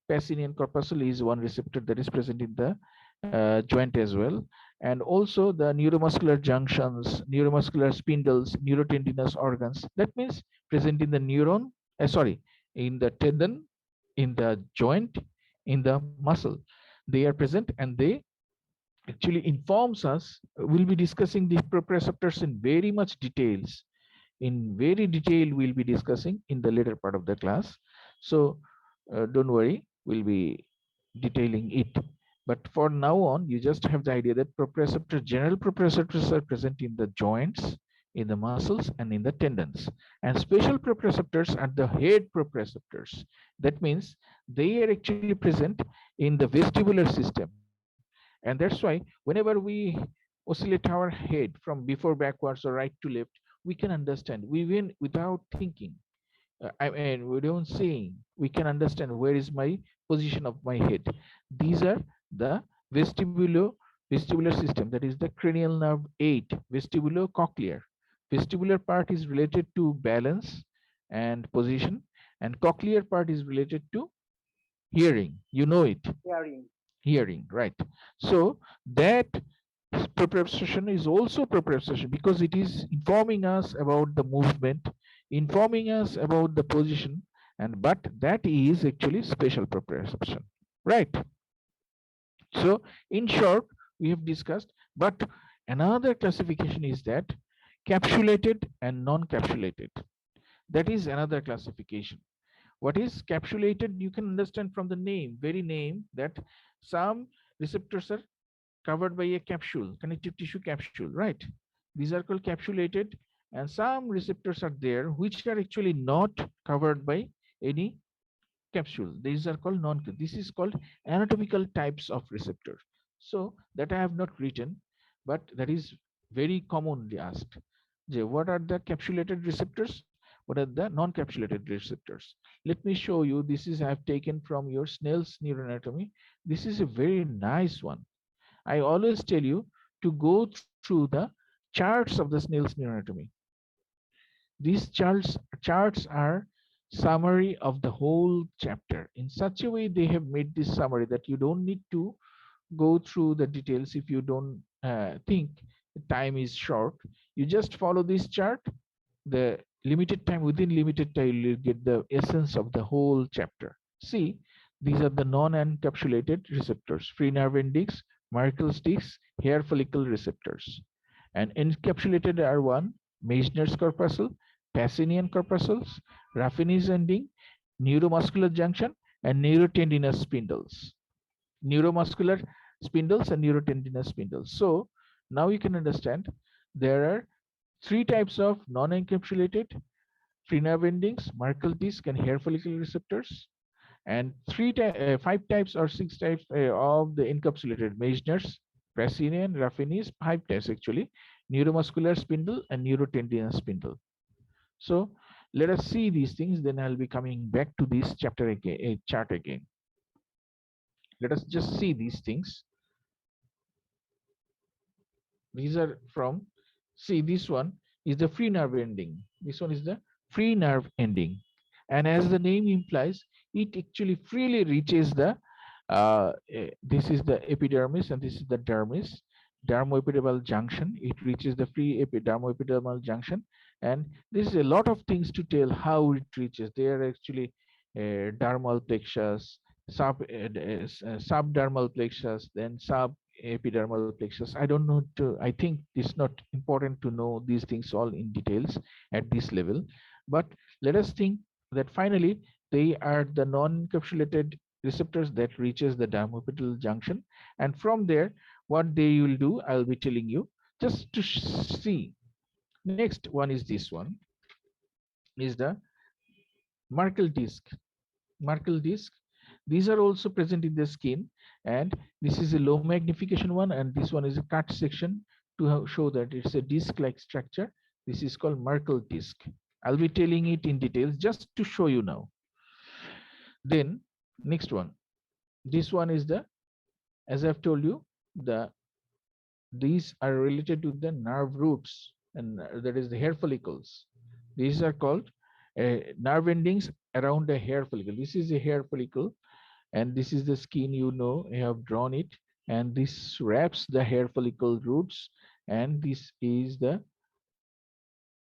Pacinian corpuscle is one receptor that is present in the joint as well, and also the neuromuscular junctions, neuromuscular spindles, neurotendinous organs. That means present in the neuron, sorry, in the tendon, in the joint, in the muscle. They are present and they actually informs us. We'll be discussing the proprioceptors in very much details. In very detail, we'll be discussing in the later part of the class. So don't worry, we'll be detailing it. But for now on, you just have the idea that proprioceptor, general proprioceptors are present in the joints, in the muscles, and in the tendons. And special proprioceptors are the head proprioceptors. That means they are actually present in the vestibular system. And that's why whenever we oscillate our head from before backwards or right to left, we can understand, we even without thinking, I mean, we don't saying, we can understand where is my position of my head. These are the vestibular system, that is the cranial nerve 8, vestibulocochlear. Vestibular part is related to balance and position, and cochlear part is related to hearing. You know it. Hearing, right? So that proprioception is also proprioception because it is informing us about the movement, informing us about the position, and but that is actually special proprioception, right? So in short, we have discussed, but another classification is that capsulated and non-capsulated. That is another classification. What is capsulated? You can understand from the name, very name, that some receptors are covered by a capsule, connective tissue capsule, right? These are called capsulated, and some receptors are there which are actually not covered by any capsule. These are called non. This is called anatomical types of receptor. So that I have not written, but that is very commonly asked. What are the capsulated receptors? What are the non-capsulated receptors? Let me show you. This is I have taken from your Snell's neuroanatomy. This is a very nice one. I always tell you to go through the charts of the snail's neuroanatomy. These charts are summary of the whole chapter. In such a way, they have made this summary that you don't need to go through the details if you don't think the time is short. You just follow this chart. The limited time, within limited time, you get the essence of the whole chapter. See, these are the non-encapsulated receptors: free nerve endings, Merkel's discs, hair follicle receptors. And encapsulated are one: Meissner's corpuscle, Pacinian corpuscles, Raffin's ending, neuromuscular junction, and neurotendinous spindles. Neuromuscular spindles and neurotendinous spindles. So now you can understand there are three types of non-encapsulated free nerve endings: Merkel disc and hair follicle receptors, and five types or six types of the encapsulated: Meissner's, Pacinian, Raffin's, five types actually: neuromuscular spindle and neurotendinous spindle. So let us see these things. Then I'll be coming back to this chapter again, chart again. Let us just see these things. These are from, see, this one is the free nerve ending. This one is the free nerve ending. And as the name implies, it actually freely reaches the, this is the epidermis and this is the dermis, dermoepidermal junction. It reaches the free dermoepidermal junction. And this is a lot of things to tell how it reaches. They are actually dermal plexus, subdermal plexus, then subepidermal plexus. I don't know I think it's not important to know these things all in details at this level, but let us think that finally they are the non-encapsulated receptors that reaches the dermoepidermal junction, and from there what they will do I'll be telling you just to see. Next one is this one, is the Merkel disc. Merkel disc, these are also present in the skin, and this is a low magnification one, and this one is a cut section to show that it's a disc-like structure. This is called Merkel disc. I'll be telling it in details just to show you now. Then next one, this one is the, as I've told you, these are related to the nerve roots, and that is the hair follicles. These are called nerve endings around the hair follicle. This is a hair follicle, and this is the skin, you know, I have drawn it, and this wraps the hair follicle roots, and this is the,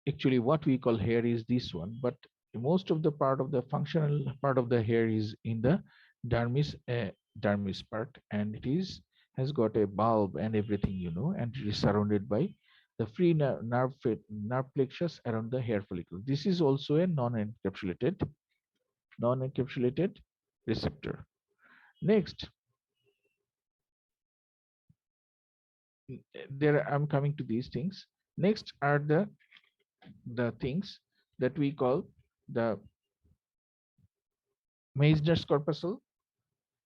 actually what we call hair is this one, but most of the part of the functional part of the hair is in the dermis part, and it has got a bulb and everything, you know, and it is surrounded by the free nerve plexus around the hair follicle. This is also a non-encapsulated receptor. Next, there I'm coming to these things. Next are the things that we call the Meissner's corpuscle.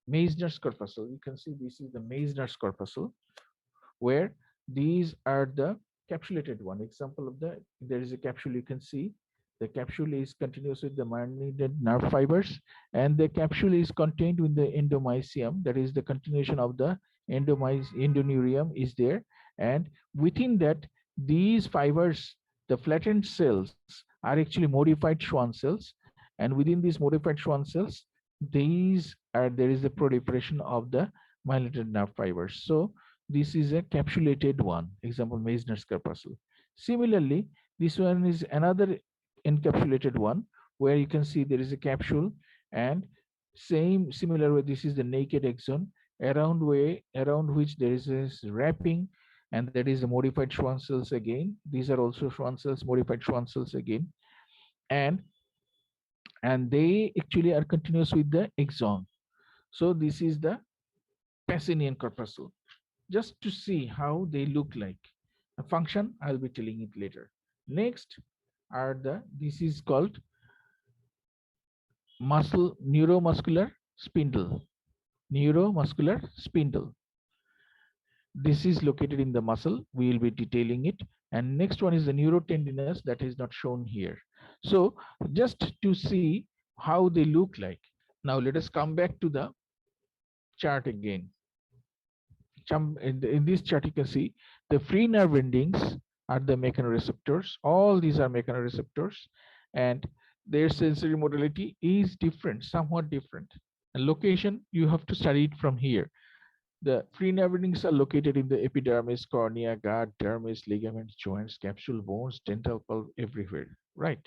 Meissner's corpuscle, you can see this is the Meissner's corpuscle, where these are the capsulated one. Example of the, there is a capsule, you can see the capsule is continuous with the myelinated nerve fibers, and the capsule is contained with the endomysium, that is the continuation of the endoneurium is there, and within that these fibers, the flattened cells, are actually modified Schwann cells, and within these modified Schwann cells, there is the proliferation of the myelinated nerve fibers. So this is a capsulated one, example Meissner's corpuscle. Similarly, this one is another encapsulated one, where you can see there is a capsule, and similar way, this is the naked axon around which there is this wrapping, and that is the modified Schwann cells again. These are also Schwann cells, modified Schwann cells again, and they actually are continuous with the axon. So this is the Pacinian corpuscle, just to see how they look like. A function, I'll be telling it later. Next are this is called neuromuscular spindle. Neuromuscular spindle. This is located in the muscle. We will be detailing it. And next one is the neurotendinous, that is not shown here. So just to see how they look like. Now let us come back to the chart again. in this chart, you can see the free nerve endings are the mechanoreceptors. All these are mechanoreceptors, and their sensory modality is different, somewhat different. And location, you have to study it from here. The free nerve endings are located in the epidermis, cornea, gut, dermis, ligaments, joints, capsule, bones, dental pulp, everywhere, right?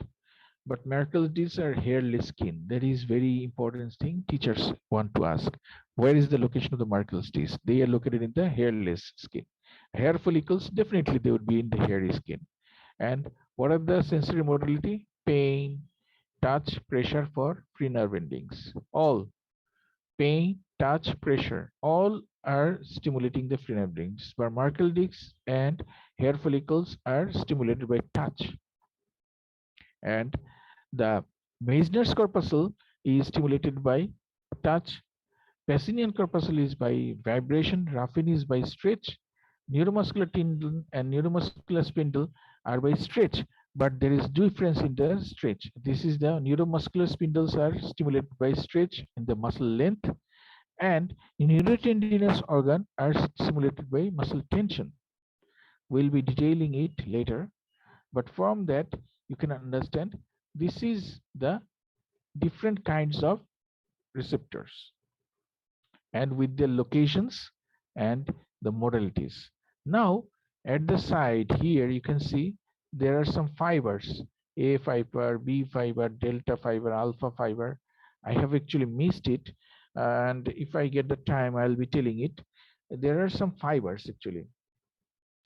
But Merkel's discs are hairless skin. That is very important thing teachers want to ask. Where is the location of the Merkel's discs? They are located in the hairless skin. Hair follicles, definitely they would be in the hairy skin. And what are the sensory modality? Pain, touch, pressure for free nerve endings. All pain, touch, pressure, all are stimulating the free nerve endings. But Merkel discs and hair follicles are stimulated by touch. And the Meissner's corpuscle is stimulated by touch. Pacinian corpuscle is by vibration. Raffin is by stretch. Neuromuscular tendon and neuromuscular spindle are by stretch, but there is difference in the stretch. This is the neuromuscular spindles are stimulated by stretch in the muscle length, and neurotendinous organ are stimulated by muscle tension. We'll be detailing it later, but from that you can understand this is the different kinds of receptors and with their locations and the modalities. Now at the side here you can see there are some fibers, A fiber, B fiber, delta fiber, alpha fiber. I have actually missed it, and if I get the time I'll be telling it. There are some fibers actually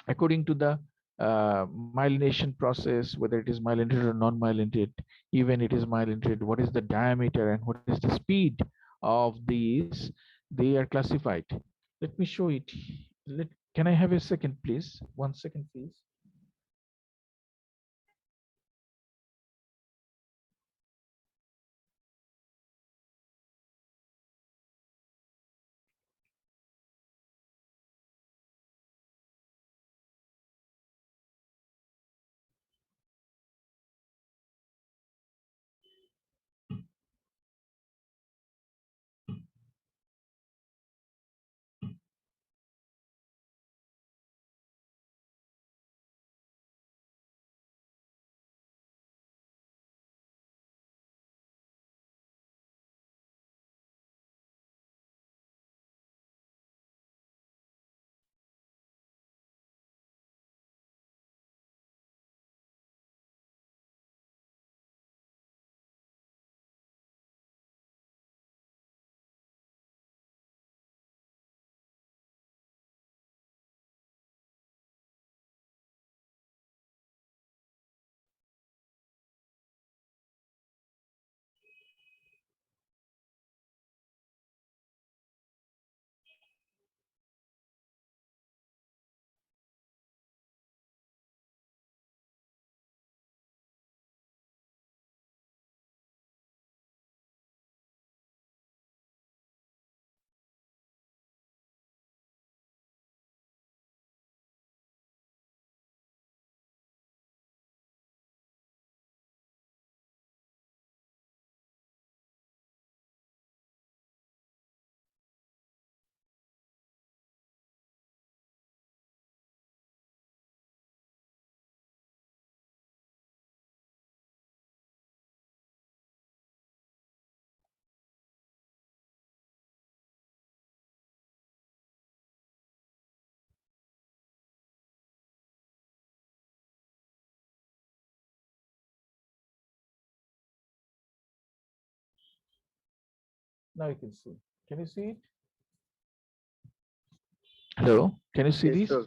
according to the myelination process, whether it is myelinated or non-myelinated, even it is myelinated, what is the diameter and what is the speed of these, they are classified. Let me show it. Can I have a second, please? 1 second, please. Now you can see. Can you see it? Hello, can you see
Yes,
this?
sir.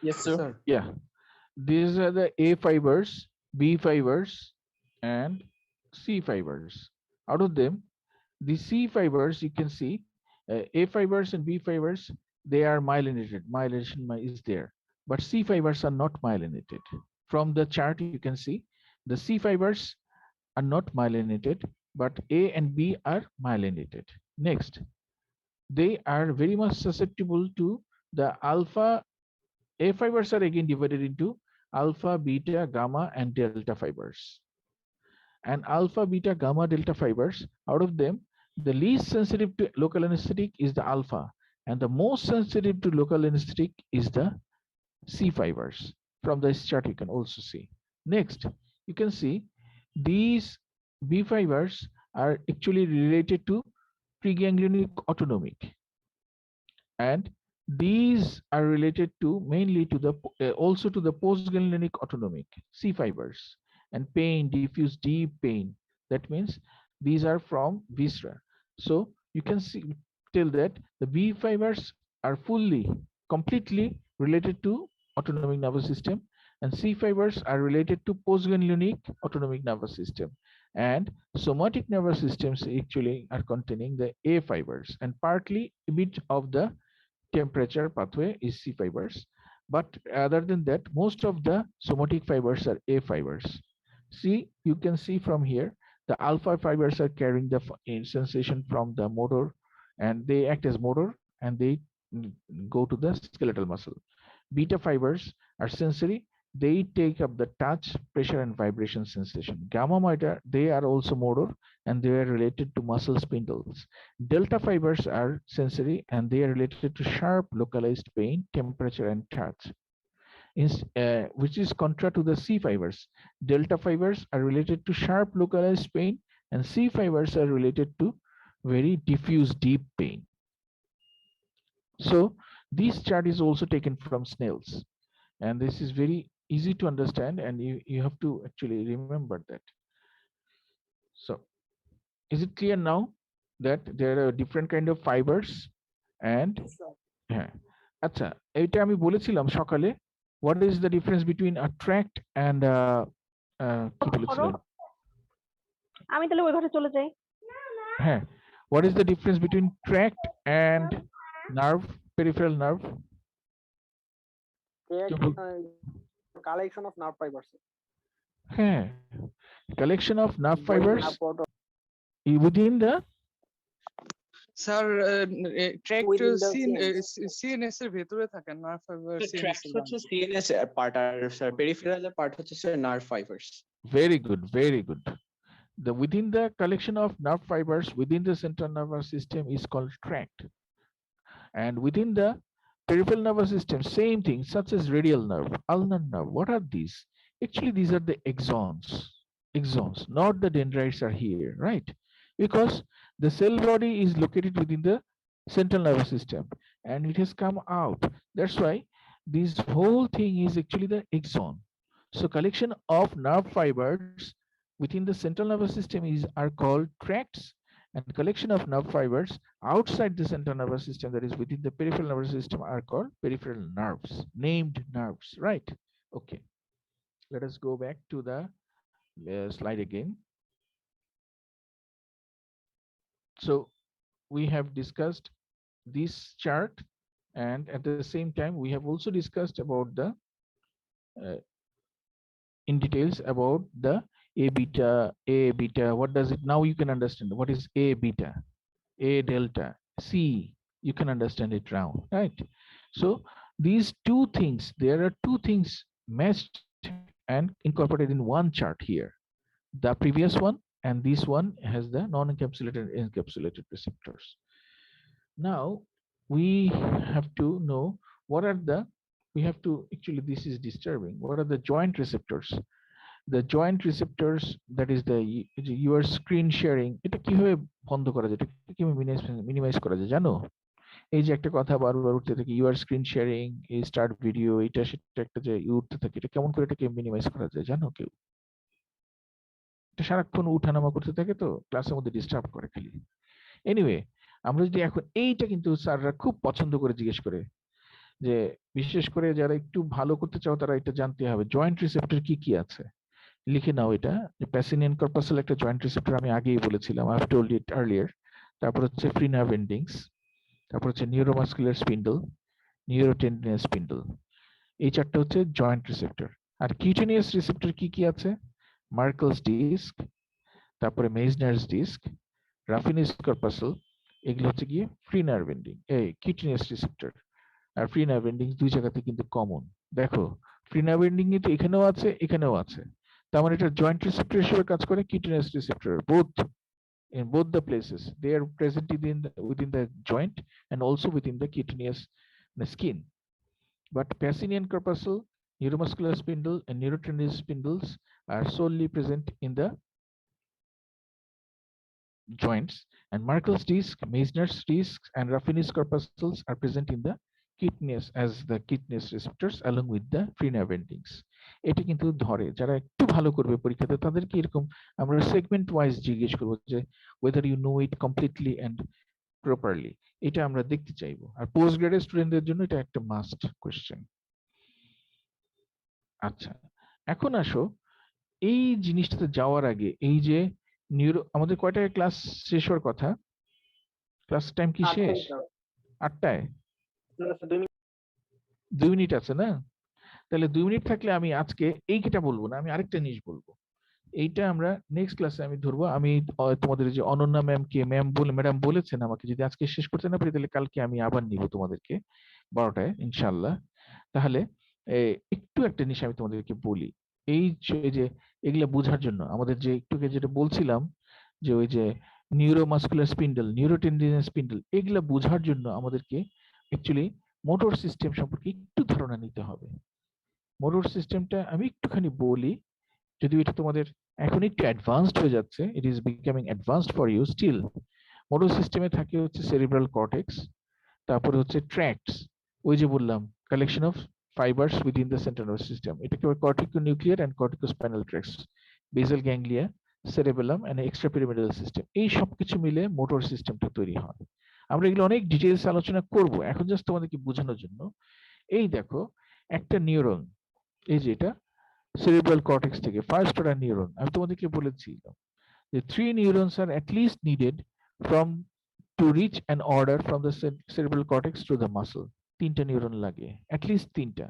Yes, sir.
Sir,
Yeah, these are the A fibers, B fibers, and C fibers. Out of them, the C fibers, you can see A fibers and B fibers, they are myelinated. Myelination is there, but C fibers are not myelinated. From the chart, you can see the C fibers are not myelinated, but A and B are myelinated. Next, they are very much susceptible to the alpha. A fibers are again divided into alpha, beta, gamma, and delta fibers. And alpha, beta, gamma, delta fibers, out of them, the least sensitive to local anesthetic is the alpha. And the most sensitive to local anesthetic is the C fibers. From this chart, you can also see. Next, you can see these B fibers are actually related to preganglionic autonomic, and these are related to mainly to the also to the postganglionic autonomic C fibers. And pain, diffuse deep pain, that means these are from viscera. So you can see till that the B fibers are fully completely related to autonomic nervous system, and C fibers are related to postganglionic autonomic nervous system, and somatic nervous systems actually are containing the A fibers, and partly a bit of the temperature pathway is C fibers. But other than that, most of the somatic fibers are A fibers. See, you can see from here, the alpha fibers are carrying the sensation from the motor, and they act as motor, and they go to the skeletal muscle. Beta fibers are sensory. They take up the touch, pressure, and vibration sensation. Gamma motor, they are also motor, and they are related to muscle spindles. Delta fibers are sensory, and they are related to sharp localized pain, temperature, and touch. Which is contra to the C fibers. Delta fibers are related to sharp localized pain, and C fibers are related to very diffuse deep pain. So this chart is also taken from snails, and this is very easy to understand, and you have to actually remember that. So is it clear now that there are different kind of fibers? And হ্যাঁ আচ্ছা, এটা আমি বলেছিলাম সকালে, what is the difference between a tract and কি বলেছিলেন?
আমি তাহলে ওই ঘরে চলে যাই।
হ্যাঁ, what is the difference between tract and nerve, peripheral nerve?
Collection of nerve fibers.
হ্যাঁ, collection of nerve fibers within the
sir tract
Within the
CNS এর ভেতরে থাকে নার্ভ ফাইবার
ট্র্যাক্ট হচ্ছে সিএনএস এর পার্ট, আর স্যার পেরিফেরাল এর part হচ্ছে sir nerve fibres.
very good, very good. The within the collection of nerve fibers within the central nervous system is called tract, and within the peripheral nervous system, same thing, such as radial nerve, ulnar nerve. What are these? Actually, these are the axons. Axons, not the dendrites are here, right? Because the cell body is located within the central nervous system, and it has come out. That's why this whole thing is actually the axon. So collection of nerve fibers within the central nervous system are called tracts, and collection of nerve fibers outside the central nervous system, that is within the peripheral nervous system, are called peripheral nerves, named nerves, right? Okay, let us go back to the slide again. So we have discussed this chart, and at the same time we have also discussed about the in details about the A beta, what does it, now you can understand what is A beta, A delta, C, you can understand it now, right? So these two things, there are two things matched and incorporated in one chart here. The previous one and this one has the non-encapsulated and encapsulated receptors. Now we have to know what are the, we have to actually, this is disturbing, what are the joint receptors? The joint receptors, that is the your screen sharing, এটা কিভাবে বন্ধ করা যায়, এটা কিভাবে minimise করা যায় জানো? এই যে একটা কথা বারবার উঠতে থাকে, ইউর স্ক্রিন শেয়ারিং, এই স্টার্ট ভিডিও, এটা সেটা একটা যে উঠতে থাকে, এটা কেমন করে এটাকে মিনিমাইজ করা যায় জানো কেউ? এটা সারাক্ষণ উঠানামা করতে থাকে, তো ক্লাসের মধ্যে ডিস্টার্ব করে খালি। এনিওয়ে, আমরা যদি এখন এইটা, কিন্তু স্যাররা খুব পছন্দ করে জিজ্ঞেস করে, যে বিশেষ করে যারা একটু ভালো করতে চাও তারা এটা জানতে হবে জয়েন্ট রিসেপ্টর কি কি আছে। লিখে নাও এটা, প্যাসিনিয়ান কর্পাসাল একটা জয়েন্ট রিসেপ্টর, আমি আগেই বলেছিলাম, I have told it earlier. তারপর হচ্ছে ফ্রি নার্ভ এন্ডিংস, তারপর হচ্ছে নিউরোমাস্কুলার স্পিন্ডল, নিউরোটেন্ডিনাস স্পিন্ডল, এই চারটা হচ্ছে জয়েন্ট রিসেপ্টর। আর কিউটেনিয়াস রিসেপ্টর কি কি আছে? মার্কেলস ডিস্ক, তারপরে মেজনার্স ডিস্ক, রাফিনিস কর্পাসাল, এগুলো হচ্ছে গিয়ে ফ্রি নার্ভ এন্ডিং, এই কিউটেনিয়াস রিসেপ্টর। আর ফ্রি নার্ভ এন্ডিং দুই জায়গাতে কিন্তু কমন, দেখো ফ্রি নার্ভ এন্ডিং তো এখানেও আছে, এখানেও আছে, তার মানে এটা জয়েন্ট রিসেপ্টর হিসেবে কাজ করে, cutaneous receptor both in both the places. They are present within the joint and also within the cutaneous skin. But Pacinian corpuscle, neuromuscular spindle, and neurotendinous spindles are solely present in the joints, and Merkel's disc, Meissner's disc, and Raffinis corpuscles are present in the kidneys as the kidneys receptors along with the prenerve endings. এটা কিন্তু ধরে যারা একটু ভালো করবে পরীক্ষাতে তাদেরকে এরকম আমরা সেগমেন্ট ওয়াইজ জিজ্ঞেস করবো যে whether you know it completely and properly, এটা আমরা দেখতে চাইবো। আর পোস্ট গ্রাডুয়েট স্টুডেন্টদের জন্য এটা একটা মাস্ট কোশ্চেন। আচ্ছা, এখন আসো এই জিনিসটাতে যাওয়ার আগে এই যে আমাদের কয়টায় ক্লাস শেষ হওয়ার কথা? ক্লাস টাইম কি শেষ? 8টায়? 2 মিনিট আছে না? তাহলে 2 মিনিট থাকলে আমি আজকে এইটা বলবো না, আমি আরেকটা জিনিস বলবো। এইটা আমরা নেক্সট ক্লাসে আমি ধরবো। আমি তোমাদের যে অনন্যা ম্যাডাম বলেছেন আমাকে যদি আজকে শেষ করতে না পারি তাহলে কালকে আমি আবার নিব তোমাদেরকে 12টায় ইনশাআল্লাহ। তাহলে একটু একটা জিনিস আমি তোমাদেরকে বলি, এই যে এগুলা বোঝার জন্য আমাদের যে একটু যেটা বলছিলাম যে ওই যে নিউরোমাসকুলার স্পিন্ডল, নিউরোটেন্ডিনাস স্পিন্ডল, এগুলা বোঝার জন্য আমাদেরকে অ্যাকচুয়ালি মোটর সিস্টেম সম্পর্কে একটু ধারণা নিতে হবে। মোটর সিস্টেমটা আমি একটুখানি বলি, যদিও এটা তোমাদের এখন একটু অ্যাডভান্সড হয়ে যাচ্ছে, it is becoming advanced for you still. Motor সিস্টেমে থাকে হচ্ছে সেরিব্রাল কর্টেক্স, তারপরে হচ্ছে ট্র্যাক্টস, ওই যে বললাম collection of fibers within the central nervous system. এটাকে corticonuclear and corticospinal tracts, basal ganglia, cerebellum and extrapyramidal system, এই সবকিছু মিলে মোটর সিস্টেমটা তৈরি হয়। আমরা এগুলো অনেক ডিটেইলস আলোচনা করব, এখন জাস্ট তোমাদেরকে বোঝানোর জন্য। এই দেখো একটা নিউরন, এই যে এটা cerebral cortex থেকে ফার্স্ট অর্ডার নিউরন, আমি তোমাদেরকে বলেছিলাম যে 3 neurons are at least needed from to reach an order from the cerebral cortex to the muscle. 3টা নিউরন লাগে, at least 3টা।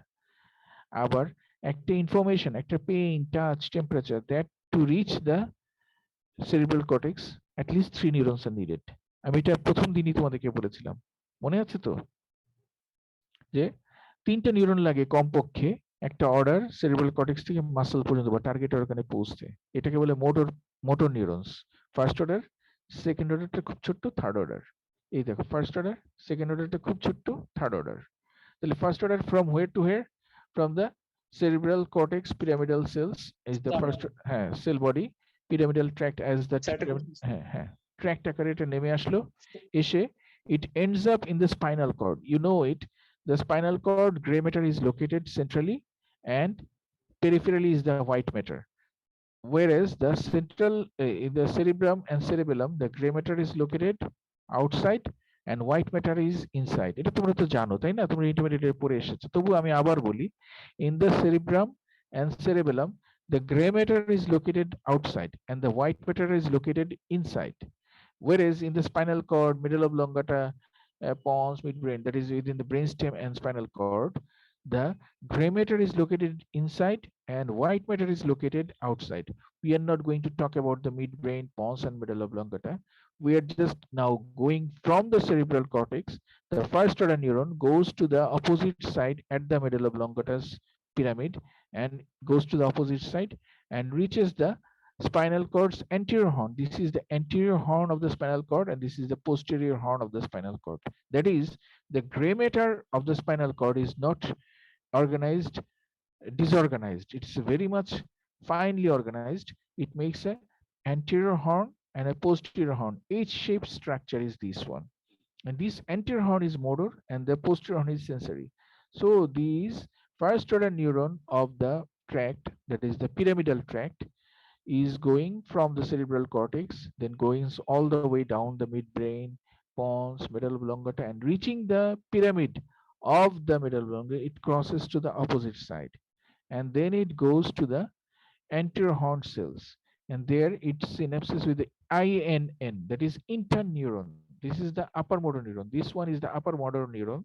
আবার একটা ইনফরমেশন, একটা pain, touch, temperature, that to reach the cerebral cortex at least 3 neurons are needed. আমি এটা প্রথম দিনই তোমাদেরকে বলেছিলাম, মনে আছে তো? যে 3টা নিউরন লাগে কমপক্ষে একটা অর্ডার সেরিব্রাল কর্টেক্স থেকে মাসল পর্যন্ত বা টার্গেট অর্গানে পৌঁছতে। এটাকে বলে motor neurons. First order, second অর্ডারটা খুব ছোট্ট, থার্ড অর্ডার। এই দেখো ফার্স্ট অর্ডার, সেকেন্ড অর্ডারটা খুব ছোট্ট, থার্ড অর্ডার। তাহলে first order from where two where? From the cerebral cortex pyramidal cells is the first cell body, pyramidal tract as the tract আকারে এটা নেমে আসলো, এসে it ends up in the spinal cord. You know it, the spinal cord gray matter is located centrally and peripherally is the white matter, whereas the central in the cerebrum and cerebellum the gray matter is located outside and white matter is inside. এটা তোমরা তো জানো তাই না, তোমরা ইন্টারমিডিয়েটে পড়ে এসেছো, তবু আমি আবার বলি, in the cerebrum and cerebellum the gray matter is located outside and the white matter is located inside, whereas in the spinal cord, middle of longata, pons, midbrain, that is within the brainstem and spinal cord, the gray matter is located inside and white matter is located outside. We are not going to talk about the midbrain, pons and middle of longata. We are just now going from the cerebral cortex. The first order neuron goes to the opposite side at the middle of longata's pyramid and goes to the opposite side and reaches the spinal cord's anterior horn. This is the anterior horn of the spinal cord and this is the posterior horn of the spinal cord. That is, the gray matter of the spinal cord is not organized, disorganized. It's very much finely organized. It makes a anterior horn and a posterior horn. H-shaped structure is this one. And this anterior horn is motor and the posterior horn is sensory. So these first order neuron of the tract, that is the pyramidal tract, is going from the cerebral cortex, then going all the way down the midbrain, pons, middle oblongata, and reaching the pyramid of the middle oblongata, it crosses to the opposite side. And then it goes to the anterior horn cells. And there it synapses with the INN, that is interneuron. This is the upper motor neuron. This one is the upper motor neuron,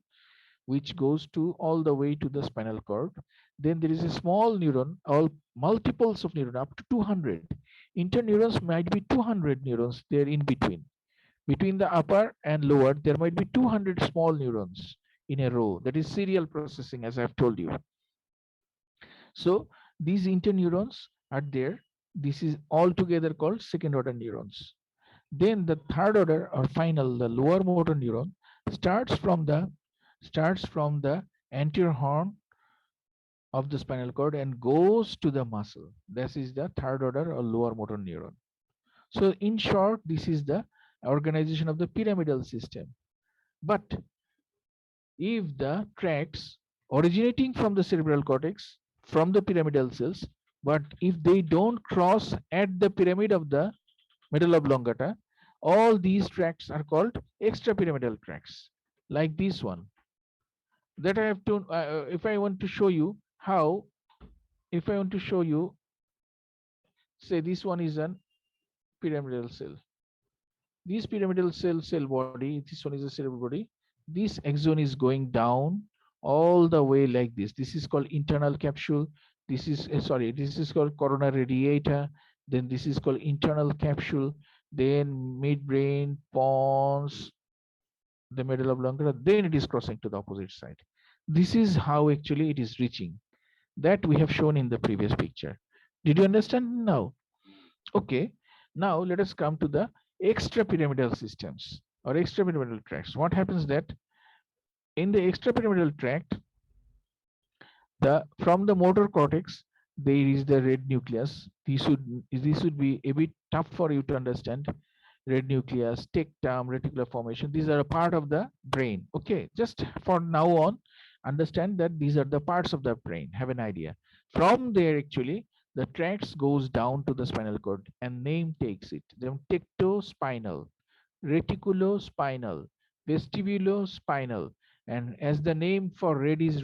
which goes to all the way to the spinal cord. Then there is a small neuron, all multiples of neuron, up to 200. Interneurons might be 200 neurons there in between. Between the upper and lower, there might be 200 small neurons in a row. That is serial processing, as I've told you. So these interneurons are there. This is all together called second order neurons. Then the third order or final, the lower motor neuron starts from the anterior horn of the spinal cord and goes to the muscle. This is the third order or lower motor neuron. So in short, this is the organization of the pyramidal system. But if the tracts originating from the cerebral cortex, from the pyramidal cells, but if they don't cross at the pyramid of the medulla oblongata, all these tracts are called extrapyramidal tracts, like this one. That I have to, if I want to show you how, if I want to show you, say this one is an pyramidal cell. This pyramidal cell body, this one is a cerebral body. This axon is going down all the way like this. This is called internal capsule. This is sorry, this is called corona radiata. Then this is called internal capsule. Then midbrain, pons, the medulla oblongata. Then it is crossing to the opposite side. This is how actually it is reaching. That we have shown in the previous picture. Did you understand now? Okay. Now let us come to the extrapyramidal systems or extrapyramidal tracts. What happens that in the extrapyramidal tract, from the motor cortex, there is the red nucleus. This would be a bit tough for you to understand. Red nucleus, tectum, reticular formation. These are a part of the brain. Okay, just for now on, understand that these are the parts of the brain. Have an idea. From there, actually, the tracts goes down to the spinal cord, and name takes it. Then tectospinal, reticulospinal, vestibulospinal, and as the name for red is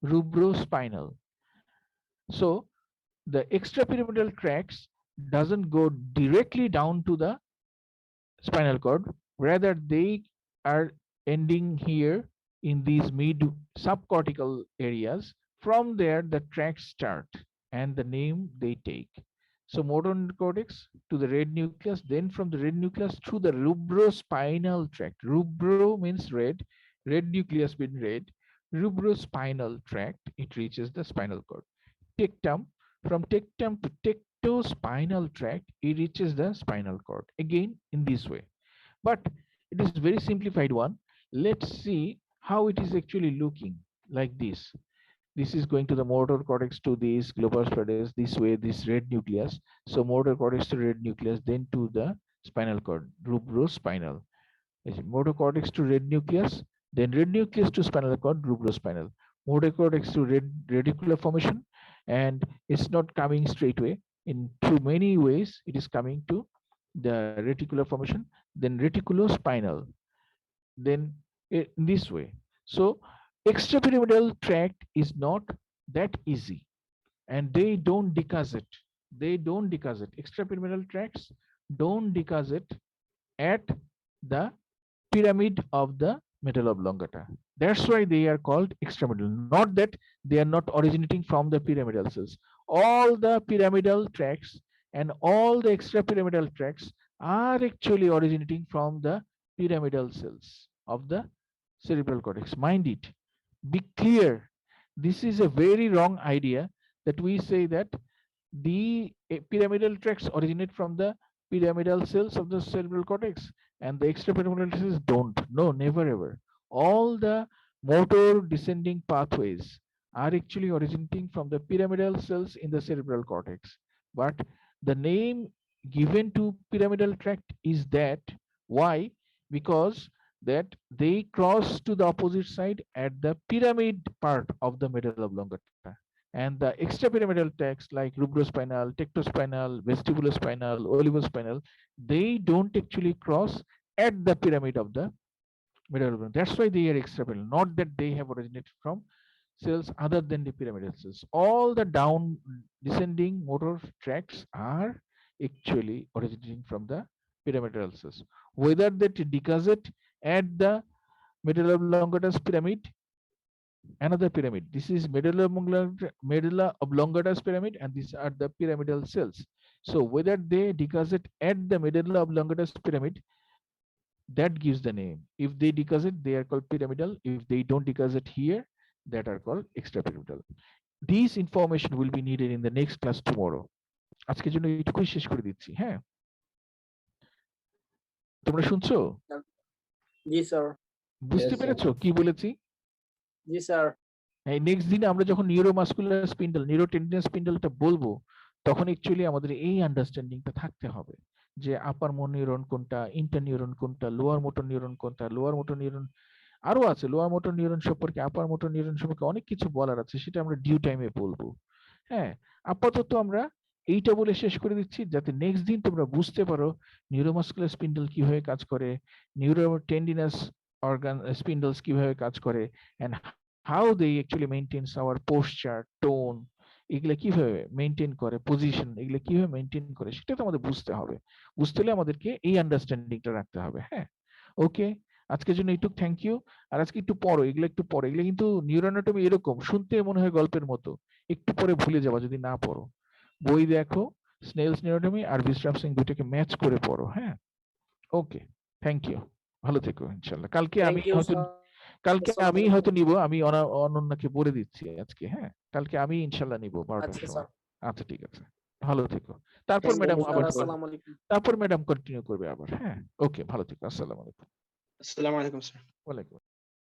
rubrospinal. So the extrapyramidal tracts doesn't go directly down to the spinal cord, rather they are ending here in these mid subcortical areas. From there the tracts start and the name they take. So motor cortex to the red nucleus, then from the red nucleus to the rubrospinal tract. Rubro means red, red nucleus means red, rubrospinal tract, it reaches the spinal cord. Tectum, from tectum to tectospinal tract, it reaches the spinal cord. Again, in this way. But it is very simplified one. Let's see how it is actually looking like this. This is going to the motor cortex to this globus pallidus, this way, this red nucleus. So motor cortex to red nucleus, then to the spinal cord, rubrospinal. Motor cortex to red nucleus, then red nucleus to spinal cord, rubrospinal. Motor cortex to reticular formation, and it's not coming straight away. In through many ways, it is coming to the reticular formation, then reticulospinal, then in this way. So extrapyramidal tract is not that easy, and they don't decussate. They don't decussate. Extrapyramidal tracts don't decussate at the pyramid of the medulla oblongata. That's why they are called extrapyramidal. Not that they are not originating from the pyramidal cells. All the pyramidal tracts and all the extrapyramidal tracts are actually originating from the pyramidal cells of the cerebral cortex. Mind it. Be clear. This is a very wrong idea that we say that the pyramidal tracts originate from the pyramidal cells of the cerebral cortex and the extrapyramidal cells don't. No, never ever. All the motor descending pathways are actually originating from the pyramidal cells in the cerebral cortex. But the name given to pyramidal tract is that. Why? Because that they cross to the opposite side at the pyramid part of the medulla oblongata. And the extrapyramidal tracts like rubrospinal, tectospinal, vestibulospinal, olivospinal, they don't actually cross at the pyramid of the medulla oblongata. That's why they are extrapyramidal, not that they have originated from cells other than the pyramidal cells. All the down descending motor tracts are actually originating from the pyramidal cells. Whether that decussate at the medulla oblongata's pyramid, another pyramid. This is medulla oblongata's pyramid, and these are the pyramidal cells. So whether they decussate at the medulla oblongata's pyramid, that gives the name. If they decussate, they are called pyramidal. If they don't decussate here, that are called extrapyramidal. This information will be needed in the next class tomorrow. আজকের জন্য এইটুকুই শেষ করে দিচ্ছি, হ্যাঁ। তোমরা শুনছো?
জি sir.
বুঝতে
Yes, sir.
পেরেছো কি বলেছি?
জি স্যার।
এই নেক্সট দিনে আমরা যখন নিউরোমাসকুলার স্পিন্ডল নিউরোটেন্ডিনাস স্পিন্ডলটা বলবো তখন অ্যাকচুয়ালি আমাদের এই আন্ডারস্ট্যান্ডিংটা থাকতে হবে যে আপার নিউরন কোনটা, ইন্টার নিউরন কোনটা, লোয়ার মোটর নিউরন কোনটা, লোয়ার মোটর নিউরন আরো আছে, লোয়ার মোটর নিউরন সম্পর্কে, আপার মোটর নিউরন সম্পর্কে অনেক কিছু বলার আছে, সেটা আমরা ডিউ টাইমে বলবো। হ্যাঁ, আপাতত আমরা এইটা বলে শেষ করে দিচ্ছি যাতে নেক্সট দিন তোমরা বুঝতে পারো নিউরোমাসকুলার স্পিন্ডল কিভাবে কাজ করে, নিউরোটেন্ডিনাস অর্গান স্পিন্ডলস কিভাবে কাজ করে, and how they actually maintains our posture, tone, এগুলা কিভাবে মেনটেন করে, পজিশন এগুলা কিভাবে মেনটেন করে সেটা তো আমাদের বুঝতে হবে। বুঝতে হলে আমাদেরকে এই আন্ডারস্ট্যান্ডিংটা রাখতে হবে। হ্যাঁ, ওকে, আজকের জন্য এইটুক, থ্যাংক ইউ। আর আজকে একটু পড়ো, এগুলো একটু পড়ো, এগুলো কিন্তু নিউরোঅ্যানাটমি এরকম শুনতে মনে হয় গল্পের মতো, একটু পরে ভুলে যাবা যদি না পড়ো। বই দেখো, স্নেলস নিউরোঅ্যানাটমি আর বিশ্রাম সিং দুটোকে ম্যাচ করে পড়ো। হ্যাঁ, ওকে, থ্যাংক ইউ, ভালো থেকো ইনশাল্লাহ। কালকে আমি
থ্যাংক ইউ
হয়তো
স্যার।
নিব, আমি অনন্যাকে বলে দিচ্ছি আজকে। হ্যাঁ, কালকে আমি ইনশাল্লাহ নিব 12টার
আচ্ছা
সময়।
স্যার।
আচ্ছা ঠিক আছে, ভালো থেকো। তারপর
Thank
ম্যাডাম
you,
আবার
sir.
আসসালামু আলাইকুম।
তারপর ম্যাডাম কন্টিনিউ করবে আবার। হ্যাঁ, ওকে, ভালো থেকো, আসসালামু আলাইকুম।
Assalamu alaikum, sir.
ওয়ালাইকুম